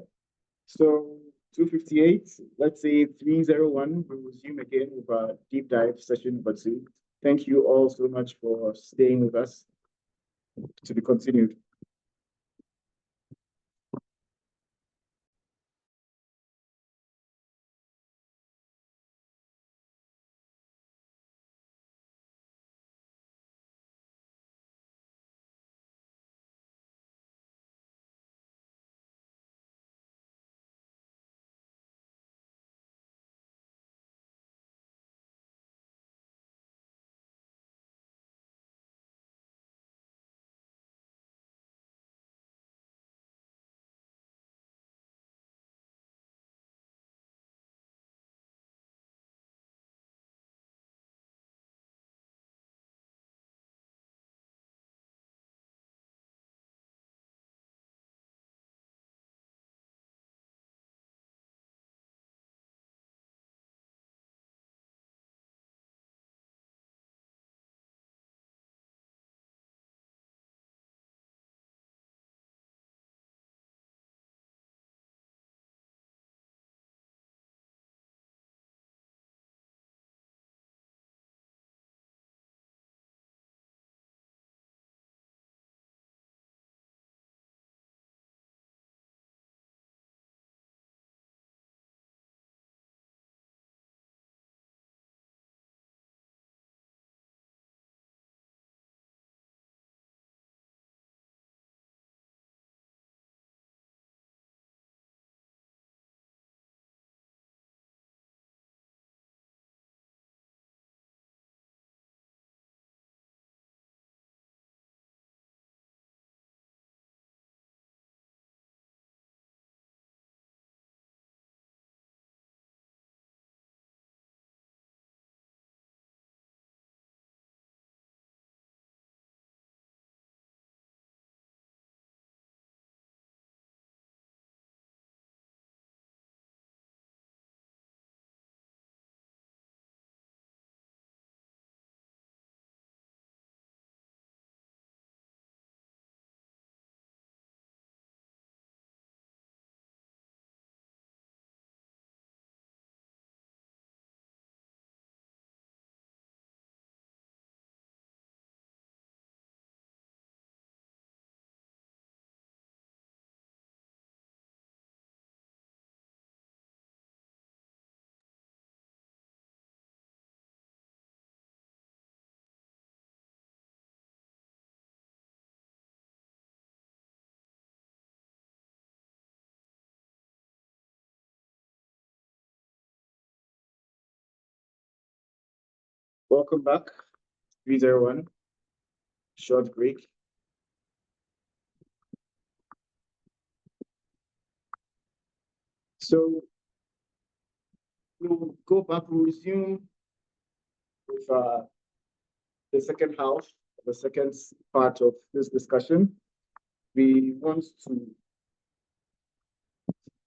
So 2:58, let's say 3:01, we'll resume again with our deep dive session number 2. Thank you all so much for staying with us. To be continued. Welcome back. Greetings, everyone. Short break. So we'll go back, we'll resume with the second half, the second part of this discussion. We want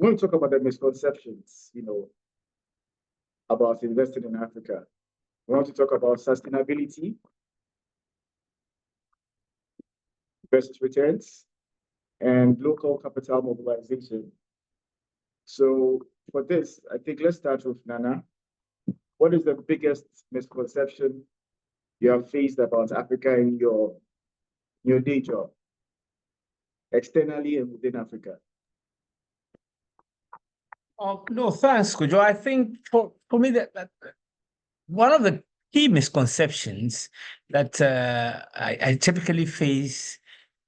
to talk about the misconceptions, about investing in Africa. We want to talk about sustainability versus returns and local capital mobilization. So for this, I think let's start with Nana. What is the biggest misconception you have faced about Africa in your day job, externally and within Africa? No, thanks, Kojo. I think for me that one of the key misconceptions that I typically face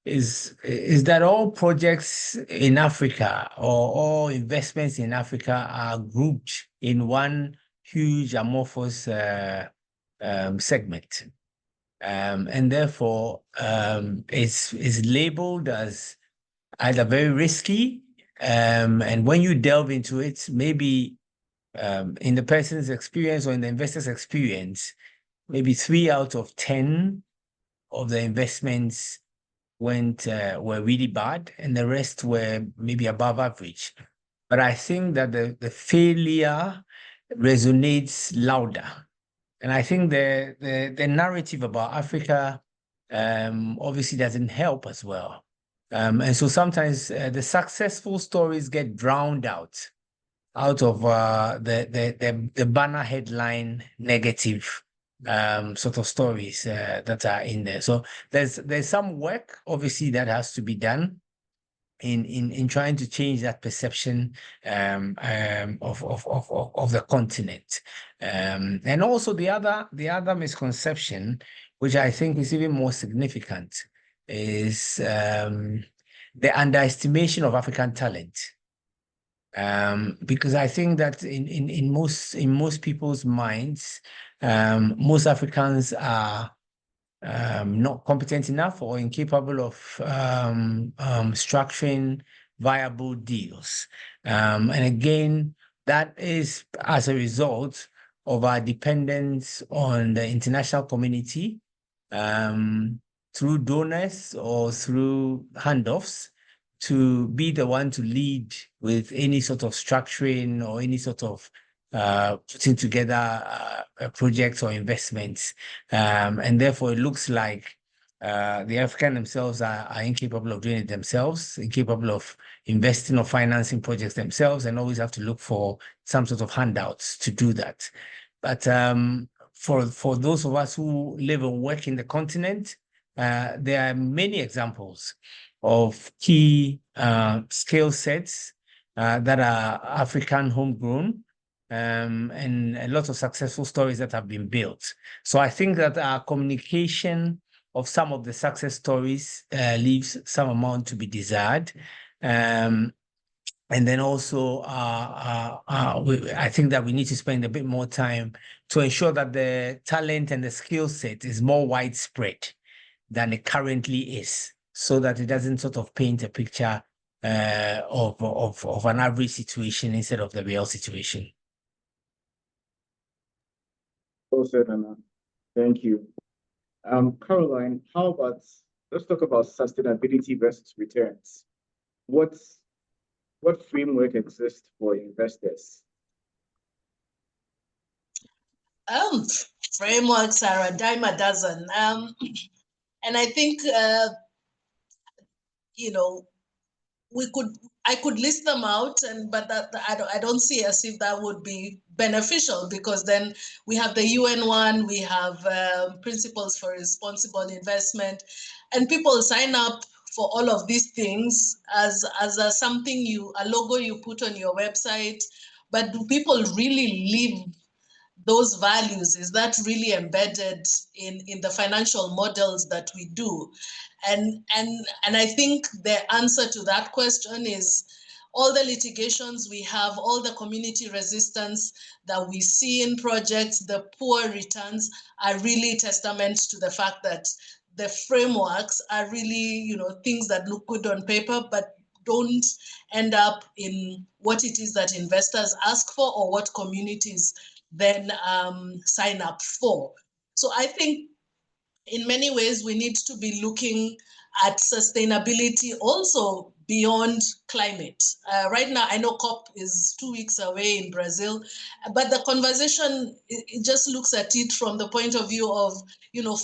is that all projects in Africa or all investments in Africa are grouped in one huge amorphous segment. And therefore, it's labeled as either very risky, and when you delve into it, maybe in the person's experience or in the investor's experience, maybe 3 out of 10 of the investments were really bad, and the rest were maybe above average. But I think that the failure resonates louder. And I think the narrative about Africa obviously doesn't help as well. And so sometimes the successful stories get drowned out of the banner headline negative sort of stories that are in there. So there's some work obviously that has to be done in trying to change that perception of the continent. And also the other misconception, which I think is even more significant, is the underestimation of African talent. Because I think that in most people's minds, most Africans are not competent enough or incapable of structuring viable deals. And again, that is as a result of our dependence on the international community through donors or through handoffs to be the one to lead with any sort of structuring or any sort of putting together projects or investments. And therefore, it looks like the African themselves are incapable of doing it themselves, incapable of investing or financing projects themselves, and always have to look for some sort of handouts to do that. But for those of us who live and work in the continent, there are many examples of key skill sets that are African homegrown, and a lot of successful stories that have been built. So I think that our communication of some of the success stories leaves some amount to be desired. And then also, I think that we need to spend a bit more time to ensure that the talent and the skill set is more widespread than it currently is, so that it doesn't sort of paint a picture of an average situation instead of the real situation. Well said, Anna. Thank you. Caroline, let's talk about sustainability versus returns. What framework exists for investors? Frameworks are a dime a dozen. And I think, I could list them out, but I don't see as if that would be beneficial, because then we have the UN one, we have principles for responsible investment, and people sign up for all of these things as a logo you put on your website. But do people really live those values? Is that really embedded in the financial models that we do? And I think the answer to that question is, all the litigations we have, all the community resistance that we see in projects, the poor returns are really testament to the fact that the frameworks are really, things that look good on paper, but don't end up in what it is that investors ask for or what communities then sign up for. So I think in many ways, we need to be looking at sustainability also beyond climate. Right now, I know COP is 2 weeks away in Brazil, but the conversation, it just looks at it from the point of view of,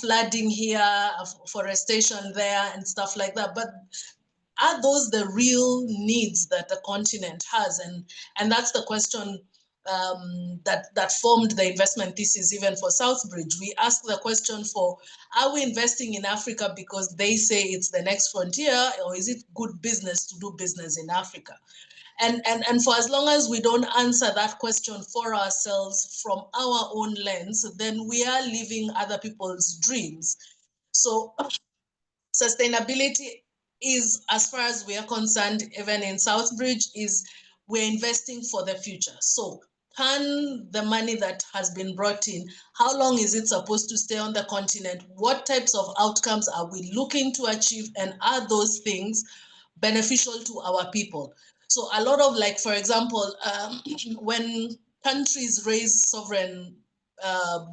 flooding here, forestation there, and stuff like that. But are those the real needs that the continent has? And that's the question that formed the investment thesis even for Southbridge. We asked the question for, are we investing in Africa because they say it's the next frontier, or is it good business to do business in Africa? And for as long as we don't answer that question for ourselves from our own lens, then we are living other people's dreams. So sustainability is, as far as we are concerned, even in Southbridge, is we're investing for the future. So can the money that has been brought in, how long is it supposed to stay on the continent? What types of outcomes are we looking to achieve? And are those things beneficial to our people? So a lot of, like, for example, when countries raise sovereign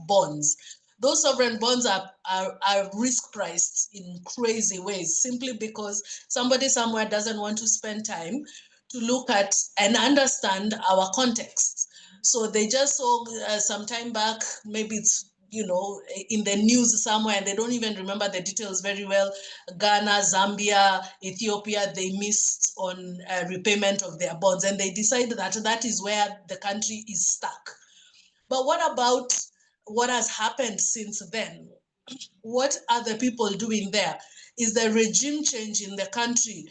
bonds, those sovereign bonds are risk priced in crazy ways, simply because somebody somewhere doesn't want to spend time to look at and understand our context. So they just saw some time back, maybe it's, in the news somewhere, and they don't even remember the details very well. Ghana, Zambia, Ethiopia, they missed on repayment of their bonds, and they decided that that is where the country is stuck. But what about what has happened since then? What are the people doing there? Is the regime change in the country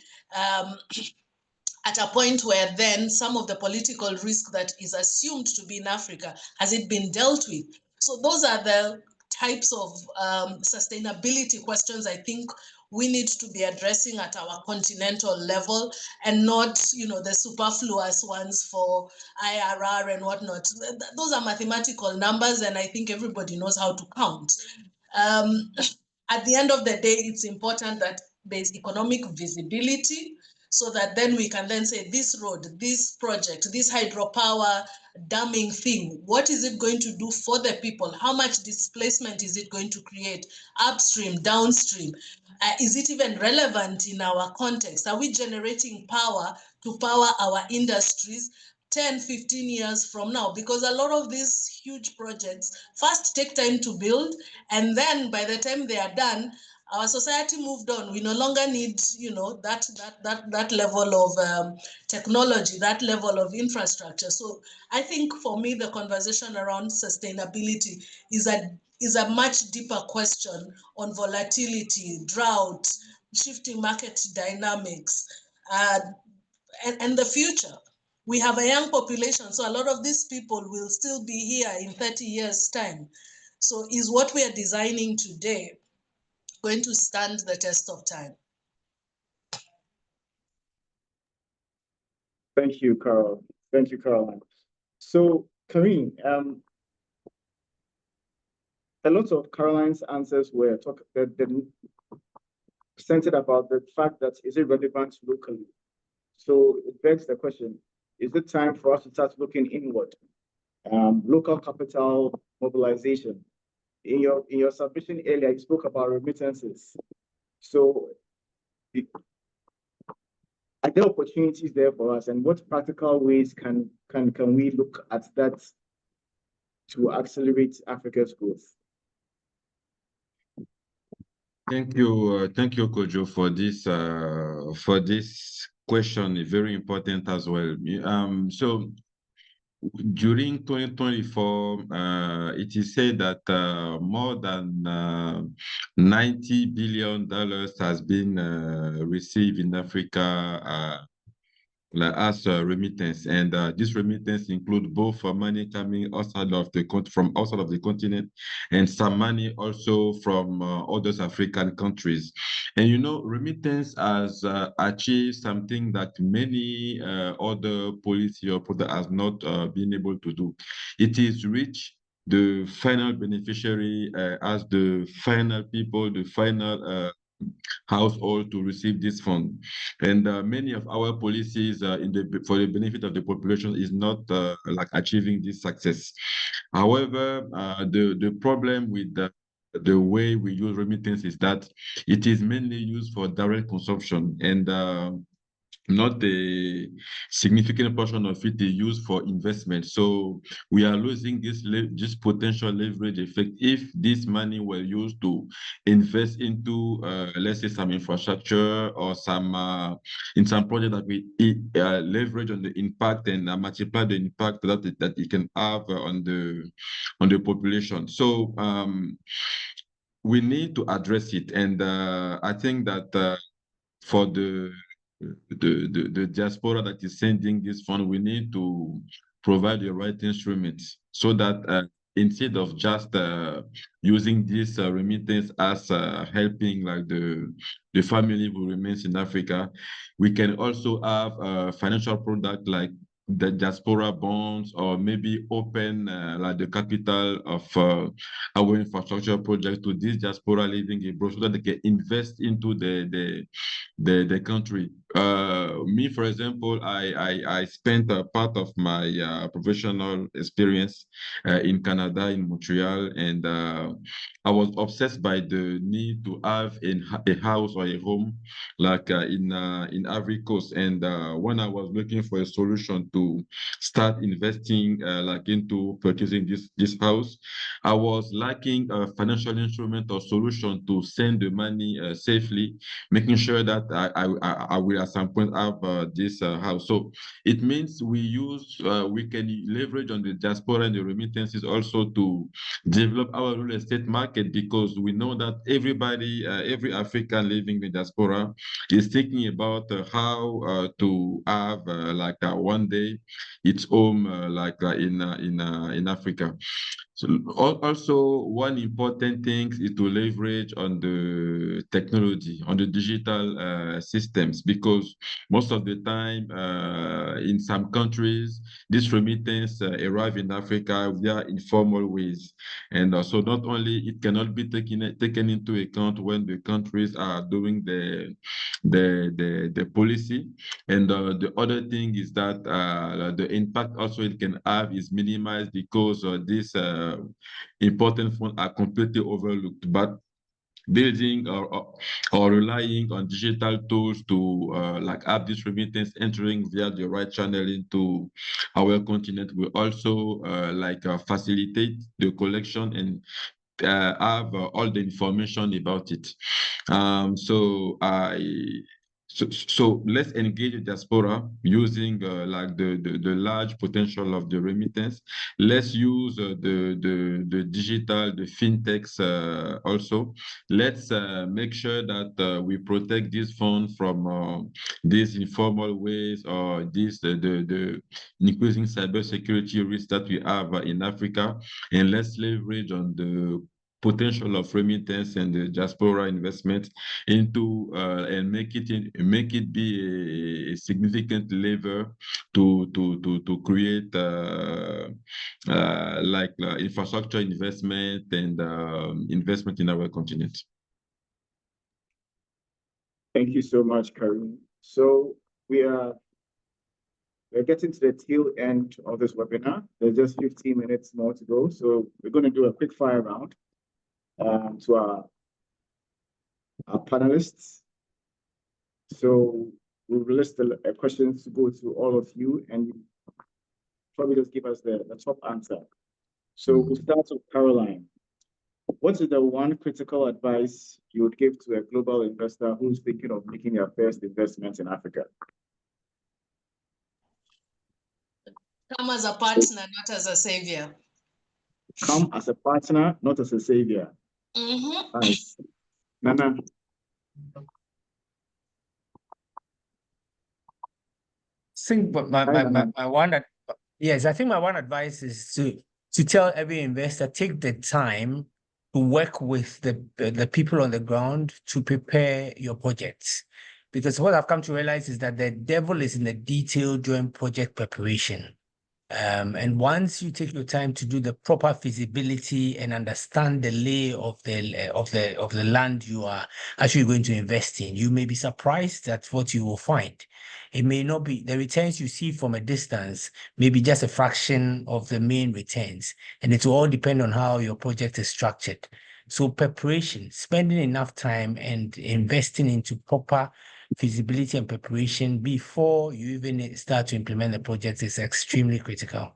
at a point where then some of the political risk that is assumed to be in Africa, has it been dealt with? So those are the types of sustainability questions I think we need to be addressing at our continental level, and not, the superfluous ones for IRR and whatnot. Those are mathematical numbers, and I think everybody knows how to count. At the end of the day, it's important that there's economic visibility, so that then we can then say, this road, this project, this hydropower damming thing, what is it going to do for the people? How much displacement is it going to create upstream, downstream? Is it even relevant in our context? Are we generating power to power our industries 10, 15 years from now? Because a lot of these huge projects first take time to build, and then by the time they are done, our society moved on. We no longer need, that level of technology, that level of infrastructure. So I think for me, the conversation around sustainability is a much deeper question on volatility, drought, shifting market dynamics, and the future. We have a young population, so a lot of these people will still be here in 30 years' time. So is what we are designing today going to stand the test of time? Thank you, Carol. Thank you, Caroline. So, Karim, a lot of Caroline's answers were centered about the fact that, is it relevant locally? So it begs the question, is it time for us to start looking inward? Local capital mobilization. In your submission earlier, you spoke about remittances. So are there opportunities there for us, and what practical ways can we look at that to accelerate Africa's growth? Thank you, Kojo, for this question. Very important as well. So during 2024, it is said that more than $90 billion has been received in Africa like as remittance, and this remittance include both money coming outside of the from outside of the continent, and some money also from other African countries. And you know, remittance has achieved something that many other policy or product has not been able to do. It is reach the final beneficiary as the final people, the final household to receive this fund. And many of our policies for the benefit of the population is not like achieving this success. However, the problem with the way we use remittance is that it is mainly used for direct consumption, and not a significant portion of it is used for investment. So we are losing this potential leverage effect if this money were used to invest into, let's say, some infrastructure or some in some project that we leverage on the impact and multiply the impact that it can have on the population. So we need to address it, and I think that for the diaspora that is sending this fund, we need to provide the right instruments so that instead of just using this remittance as helping like the family who remains in Africa, we can also have a financial product like the diaspora bonds, or maybe open like the capital of our infrastructure project to this diaspora living abroad so that they can invest into the country. Me, for example, I spent a part of my professional experience in Canada, in Montreal, and I was obsessed by the need to have a house or a home like in Ivory Coast. And when I was looking for a solution to start investing like into purchasing this house, I was lacking a financial instrument or solution to send the money safely, making sure that I will at some point have this house. So it means we can leverage on the diaspora and the remittances also to develop our real estate market, because we know that everybody, every African living in the diaspora is thinking about how to have like one day its home like in Africa. So also, one important thing is to leverage on the technology, on the digital systems, because most of the time in some countries, this remittance arrive in Africa via informal ways. And so not only it cannot be taken into account when the countries are doing the policy, and the other thing is that the impact also it can have is minimized, because these important funds are completely overlooked. But building or relying on digital tools to like have this remittance entering via the right channel into our continent will also facilitate the collection and have all the information about it. So let's engage the diaspora using like the large potential of the remittance. Let's use the digital, the fintechs also. Let's make sure that we protect this fund from these informal ways or the increasing cybersecurity risks that we have in Africa. And let's leverage on the potential of remittance and the diaspora investment into and make it be a significant lever to create infrastructure investment and investment in our continent. Thank you so much, Karim. So we're getting to the tail end of this webinar. There's just 15 minutes more to go. So we're going to do a quick fire round to our panelists. So we'll list the questions to go to all of you, and you probably just give us the top answer. So we'll start with Caroline. What is the one critical advice you would give to a global investor who's thinking of making their first investment in Africa? Come as a partner, not as a savior. Come as a partner, not as a savior. Mm-hmm. Nice. Nana. think but my one yes, I think my one advice is to tell every investor, take the time to work with the people on the ground to prepare your projects. Because what I've come to realize is that the devil is in the detail during project preparation. And once you take your time to do the proper feasibility and understand the lay of the land you are actually going to invest in, you may be surprised at what you will find. It may not be the returns you see from a distance, maybe just a fraction of the main returns, and it will all depend on how your project is structured. So preparation, spending enough time and investing into proper feasibility and preparation before you even start to implement the project is extremely critical.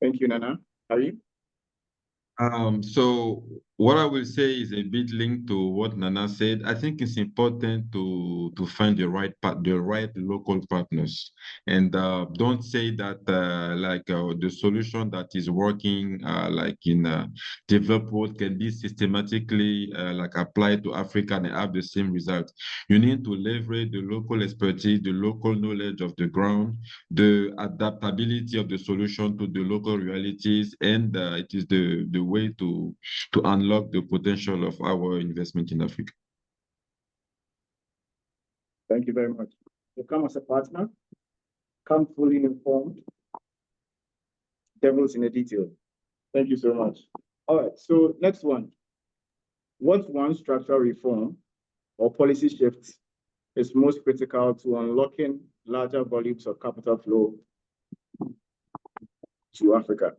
Thank you, Nana. Karim? So what I will say is a bit linked to what Nana said. I think it's important to find the right local partners, and don't say that the solution that is working like in developed world can be systematically like applied to Africa and have the same result. You need to leverage the local expertise, the local knowledge of the ground, the adaptability of the solution to the local realities, and it is the way to unlock the potential of our investment in Africa. Thank you very much. You come as a partner, come fully informed, devils in the detail. Thank you so much. All right, so next one. What one structural reform or policy shift is most critical to unlocking larger volumes of capital flow to Africa?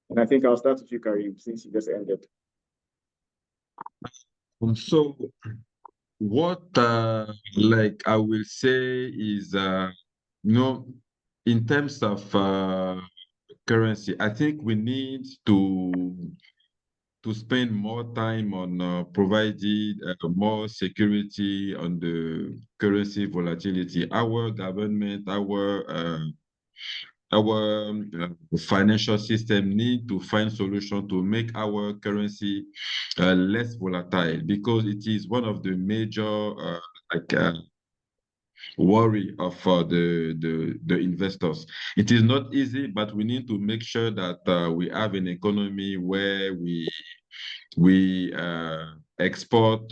And I think I'll start with you, Karim, since you just ended. So what like I will say is in terms of currency, I think we need to spend more time on providing more security on the currency volatility. Our government, our financial system need to find solution to make our currency less volatile, because it is one of the major worry of the investors. It is not easy, but we need to make sure that we have an economy where we export,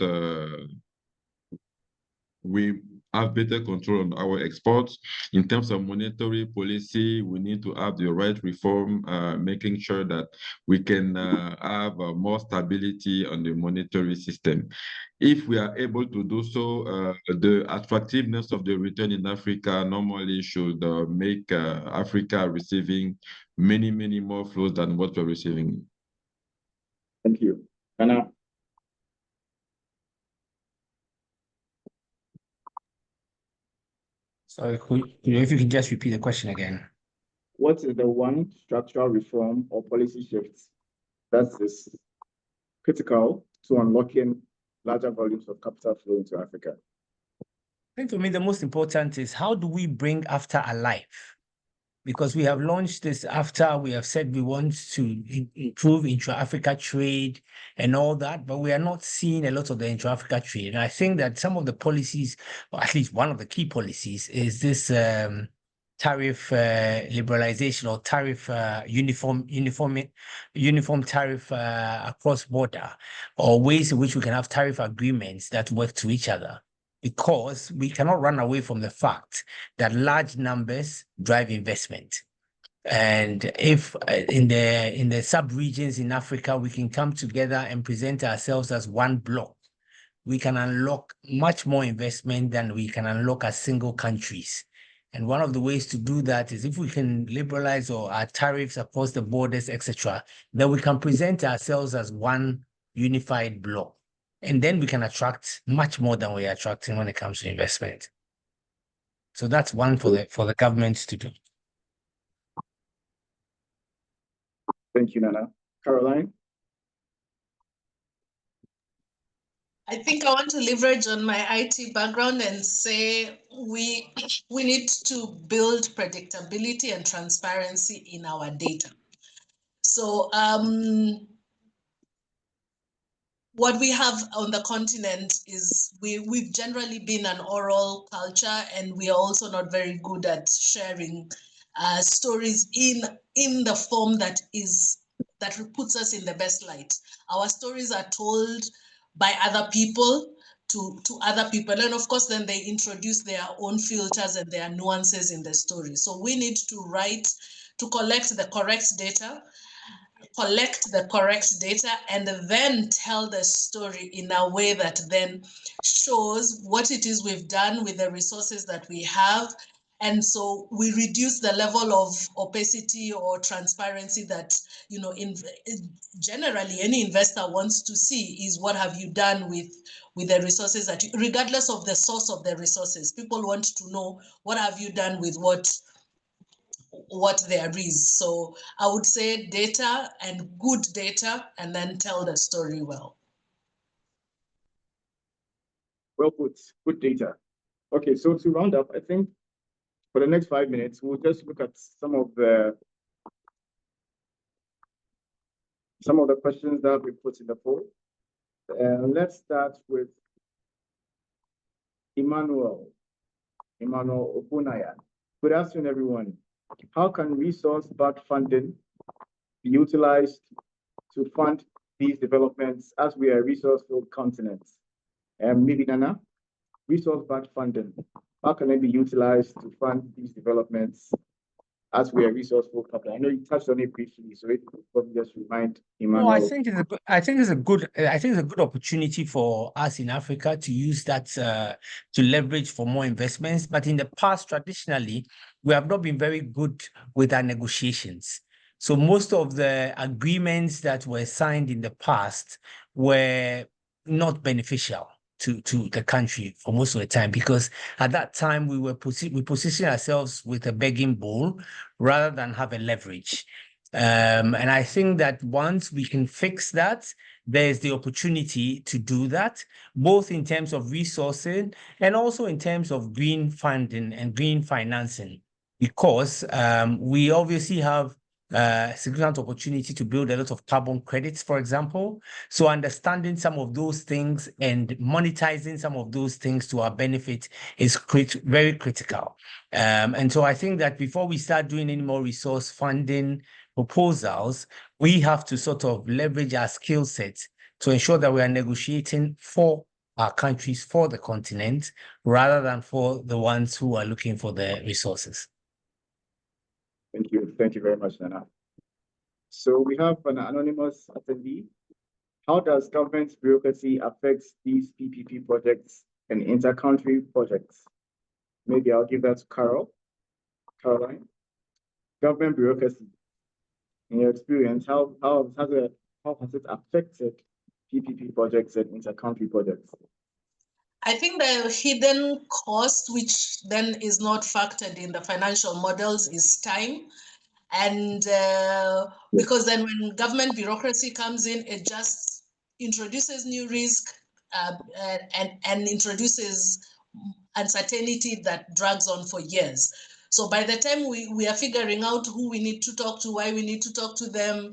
we have better control on our exports. In terms of monetary policy, we need to have the right reform, making sure that we can have more stability on the monetary system. If we are able to do so, the attractiveness of the return in Africa normally should make Africa receiving many more flows than what we're receiving. Thank you. Anna? So if you can just repeat the question again. What is the one structural reform or policy shift that is critical to unlocking larger volumes of capital flow into Africa? I think for me, the most important is how do we bring AfTA alive? Because we have launched this AfTA, we have said we want to improve intra-Africa trade and all that, but we are not seeing a lot of the intra-Africa trade. And I think that some of the policies, or at least one of the key policies, is this tariff liberalization or tariff uniform tariff across border, or ways in which we can have tariff agreements that work to each other. Because we cannot run away from the fact that large numbers drive investment. And if in the sub-regions in Africa, we can come together and present ourselves as one block, we can unlock much more investment than we can unlock as single countries. And one of the ways to do that is if we can liberalize our tariffs across the borders, etc., then we can present ourselves as one unified block. And then we can attract much more than we are attracting when it comes to investment. So that's one for the government to do. Thank you, Nana. Caroline? I think I want to leverage on my IT background and say we need to build predictability and transparency in our data. So what we have on the continent is we've generally been an oral culture, and we are also not very good at sharing stories in the form that puts us in the best light. Our stories are told by other people to other people, and of course then they introduce their own filters and their nuances in the story. So we need to collect the correct data, and then tell the story in a way that then shows what it is we've done with the resources that we have. And so we reduce the level of opacity or transparency that, generally any investor wants to see, is what have you done with the resources that regardless of the source of the resources. People want to know what have you done with what there is. So I would say data, and good data, and then tell the story well. Well put, good data. Okay, so to round up, I think for the next 5 minutes, we'll just look at some of the questions that we put in the poll. Let's start with Emmanuel Opunaya. Good afternoon, everyone. How can resource-backed funding be utilized to fund these developments as we are a resourceful continent? Maybe Nana, resource-backed funding, how can it be utilized to fund these developments as we are resourceful continent? I know you touched on it briefly, so it probably just remind Emmanuel. No, I think it's a good opportunity for us in Africa to use that to leverage for more investments. But in the past, traditionally, we have not been very good with our negotiations. So most of the agreements that were signed in the past were not beneficial to the country for most of the time, because at that time we positioned ourselves with a begging bowl rather than have a leverage. And I think that once we can fix that, there's the opportunity to do that, both in terms of resourcing and also in terms of green funding and green financing, because we obviously have significant opportunity to build a lot of carbon credits, for example. So understanding some of those things and monetizing some of those things to our benefit is very critical. And so I think that before we start doing any more resource funding proposals, we have to sort of leverage our skill sets to ensure that we are negotiating for our countries, for the continent, rather than for the ones who are looking for the resources. Thank you very much, Nana. So we have an anonymous attendee. How does government bureaucracy affect these PPP projects and inter-country projects? Maybe I'll give that to Caroline. Government bureaucracy, in your experience, how has it affected PPP projects and inter-country projects? I think the hidden cost, which then is not factored in the financial models, is time. And because then when government bureaucracy comes in, it just introduces new risk and introduces uncertainty that drags on for years. So by the time we are figuring out who we need to talk to, why we need to talk to them,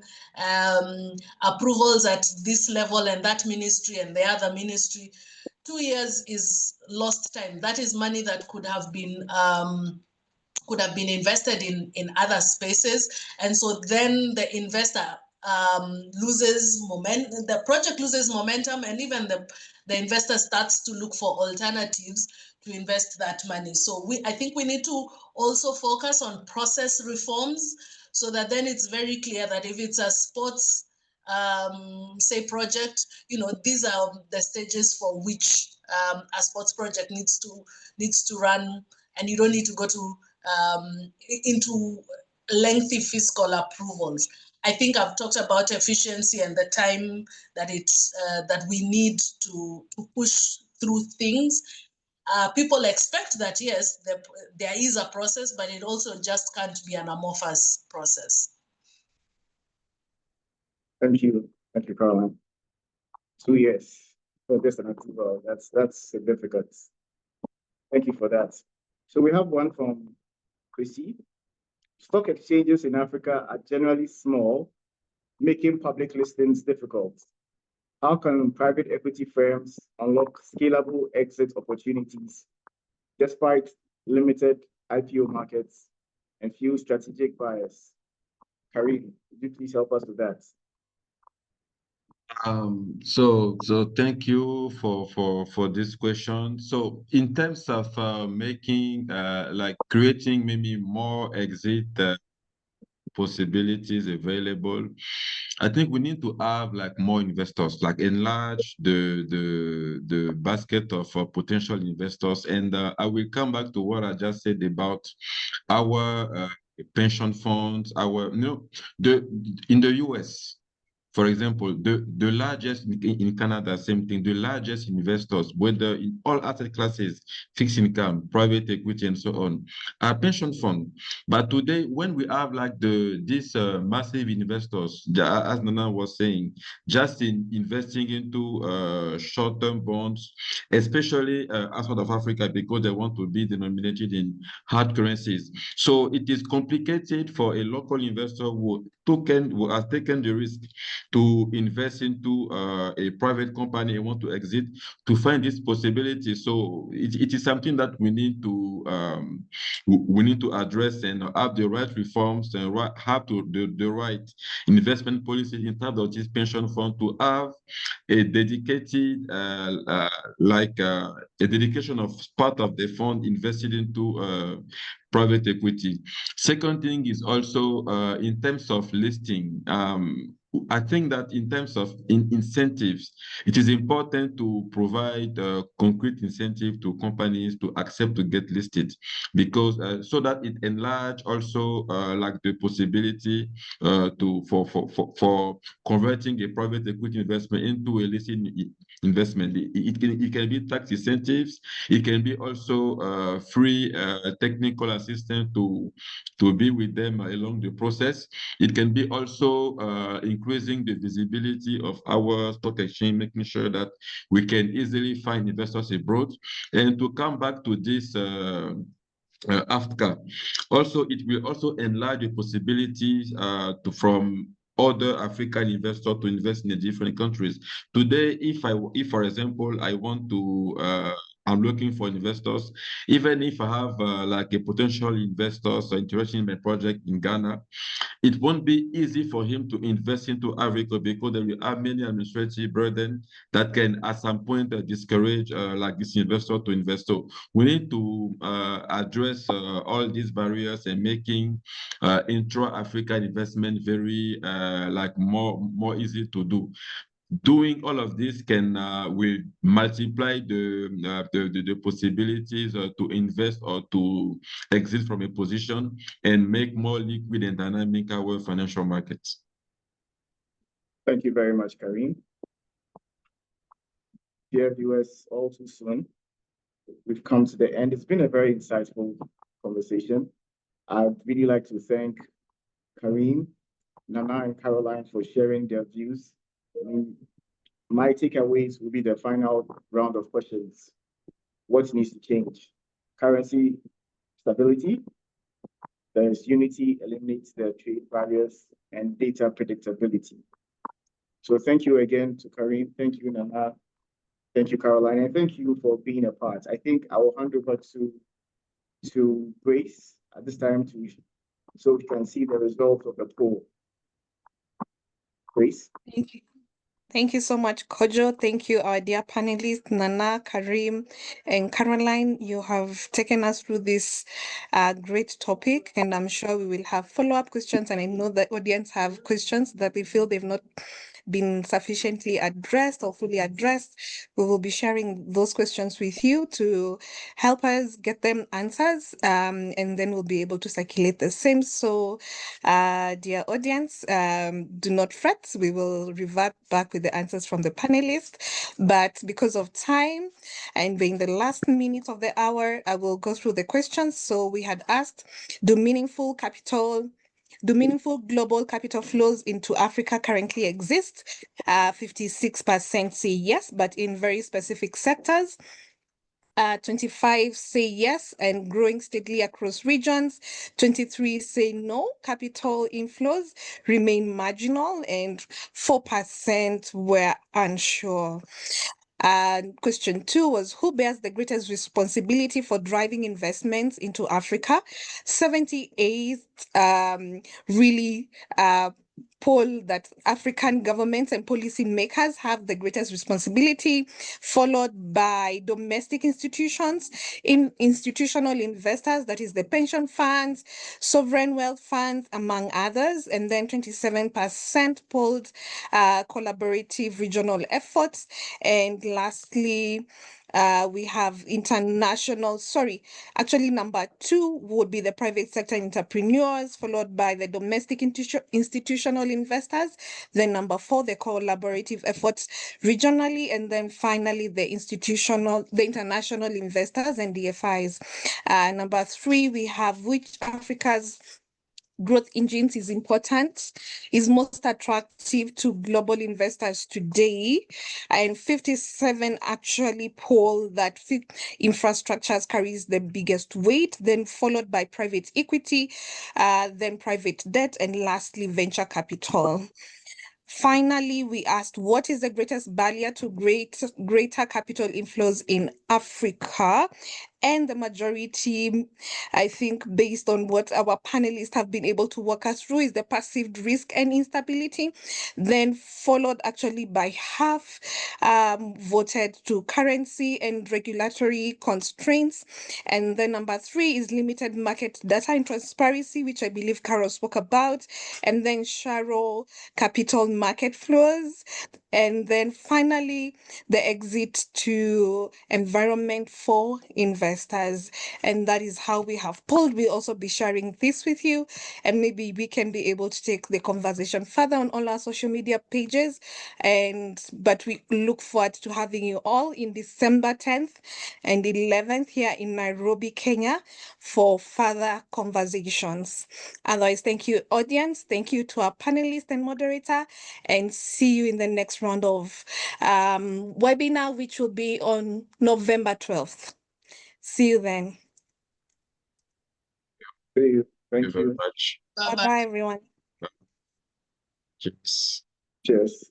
approvals at this level and that ministry and the other ministry, 2 years is lost time. That is money that could have been invested in other spaces. And so then the investor loses momentum, the project loses momentum, and even the investor starts to look for alternatives to invest that money. So I think we need to also focus on process reforms, so that then it's very clear that if it's a sports say project, these are the stages for which a sports project needs to run, and you don't need to go to into lengthy fiscal approvals. I think I've talked about efficiency and the time that that we need to push through things. People expect that, yes, there is a process, but it also just can't be an amorphous process. Thank you, Caroline. 2 years for this and approval. That's significant. Thank you for that. So we have one from Chrissy. Stock exchanges in Africa are generally small, making public listings difficult. How can private equity firms unlock scalable exit opportunities despite limited IPO markets and few strategic buyers? Karim, would you please help us with that? So thank you for this question. So in terms of making like creating maybe more exit possibilities available, I think we need to have like more investors, like enlarge the basket of potential investors. And I will come back to what I just said about our pension funds, our the in the US. For example, the largest in Canada, same thing, the largest investors, whether in all asset classes, fixed income, private equity, and so on, are pension fund. But today, when we have like these massive investors, as Nana was saying, just in investing into short-term bonds, especially outside of Africa, because they want to be denominated in hard currencies. So it is complicated for a local investor who has taken the risk to invest into a private company and want to exit to find this possibility. So it is something that we need to address and have the right reforms and have the right investment policy in terms of this pension fund to have a dedicated a dedication of part of the fund invested into private equity. Second thing is also in terms of listing. I think that in terms of incentives, it is important to provide concrete incentive to companies to accept to get listed, because so that it enlarge also like the possibility for converting a private equity investment into a listed investment. It can be tax incentives. It can be also free technical assistance to be with them along the process. It can be also increasing the visibility of our stock exchange, making sure that we can easily find investors abroad. And to come back to this Africa, also it will also enlarge the possibilities from other African investors to invest in the different countries. Today, if for example, I want to I'm looking for investors, even if I have like a potential investor so interested in my project in Ghana, it won't be easy for him to invest into Africa because there will have many administrative burden that can at some point discourage like this investor to invest. So we need to address all these barriers and making intra-African investment very like more easy to do. Doing all of this will multiply the possibilities to invest or to exit from a position and make more liquid and dynamic our financial markets. Thank you very much, Karim. Dear viewers, all too soon, we've come to the end. It's been a very insightful conversation. I'd really like to thank Karim, Nana, and Caroline for sharing their views. My takeaways will be the final round of questions. What needs to change? Currency stability. There's unity, eliminates the trade barriers, and data predictability. So thank you again to Karim. Thank you, Nana. Thank you, Caroline. And thank you for being a part. I think I will hand over to Grace at this time so we can see the results of the poll. Grace. Thank you. Thank you so much, Kojo. Thank you, our dear panelists, Nana, Karim, and Caroline. You have taken us through this great topic, and I'm sure we will have follow-up questions. And I know the audience have questions that they feel they've not been sufficiently addressed or fully addressed. We will be sharing those questions with you to help us get them answers, and then we'll be able to circulate the same. So, dear audience, do not fret. We will revert back with the answers from the panelists. But because of time and being the last minute of the hour, I will go through the questions. So we had asked, do meaningful global capital flows into Africa currently exist? 56% say yes, but in very specific sectors. 25 say yes and growing steadily across regions. 23 say no, capital inflows remain marginal, and 4% were unsure. And question 2 was, who bears the greatest responsibility for driving investments into Africa? 78 really poll that African governments and policy makers have the greatest responsibility, followed by domestic institutions, institutional investors, that is the pension funds, sovereign wealth funds, among others. And then 27% polled collaborative regional efforts. And lastly, we have number 2 would be the private sector entrepreneurs, followed by the domestic institutional investors. Then number 4, the collaborative efforts regionally, and then finally the international investors and DFIs. Number 3, we have which Africa's growth engines is most attractive to global investors today, and 57 actually poll that infrastructures carries the biggest weight, then followed by private equity, then private debt, and lastly venture capital. Finally, we asked, what is the greatest barrier to greater capital inflows in Africa? And the majority, I think, based on what our panelists have been able to walk us through, is the perceived risk and instability. Then followed actually by half voted to currency and regulatory constraints. And then number 3 is limited market data and transparency, which I believe Carol spoke about. And then shallow capital market flows. And then finally, the exit to environment for investors. And that is how we have polled. We'll also be sharing this with you, and maybe we can be able to take the conversation further on all our social media pages. But we look forward to having you all in December 10th and 11th here in Nairobi, Kenya, for further conversations. Otherwise, thank you, audience. Thank you to our panelists and moderator, and see you in the next round of webinar, which will be on November 12th. See you then. See you. Thank Thank you very you. much. Bye-bye. Bye-bye, everyone. Cheers. Cheers.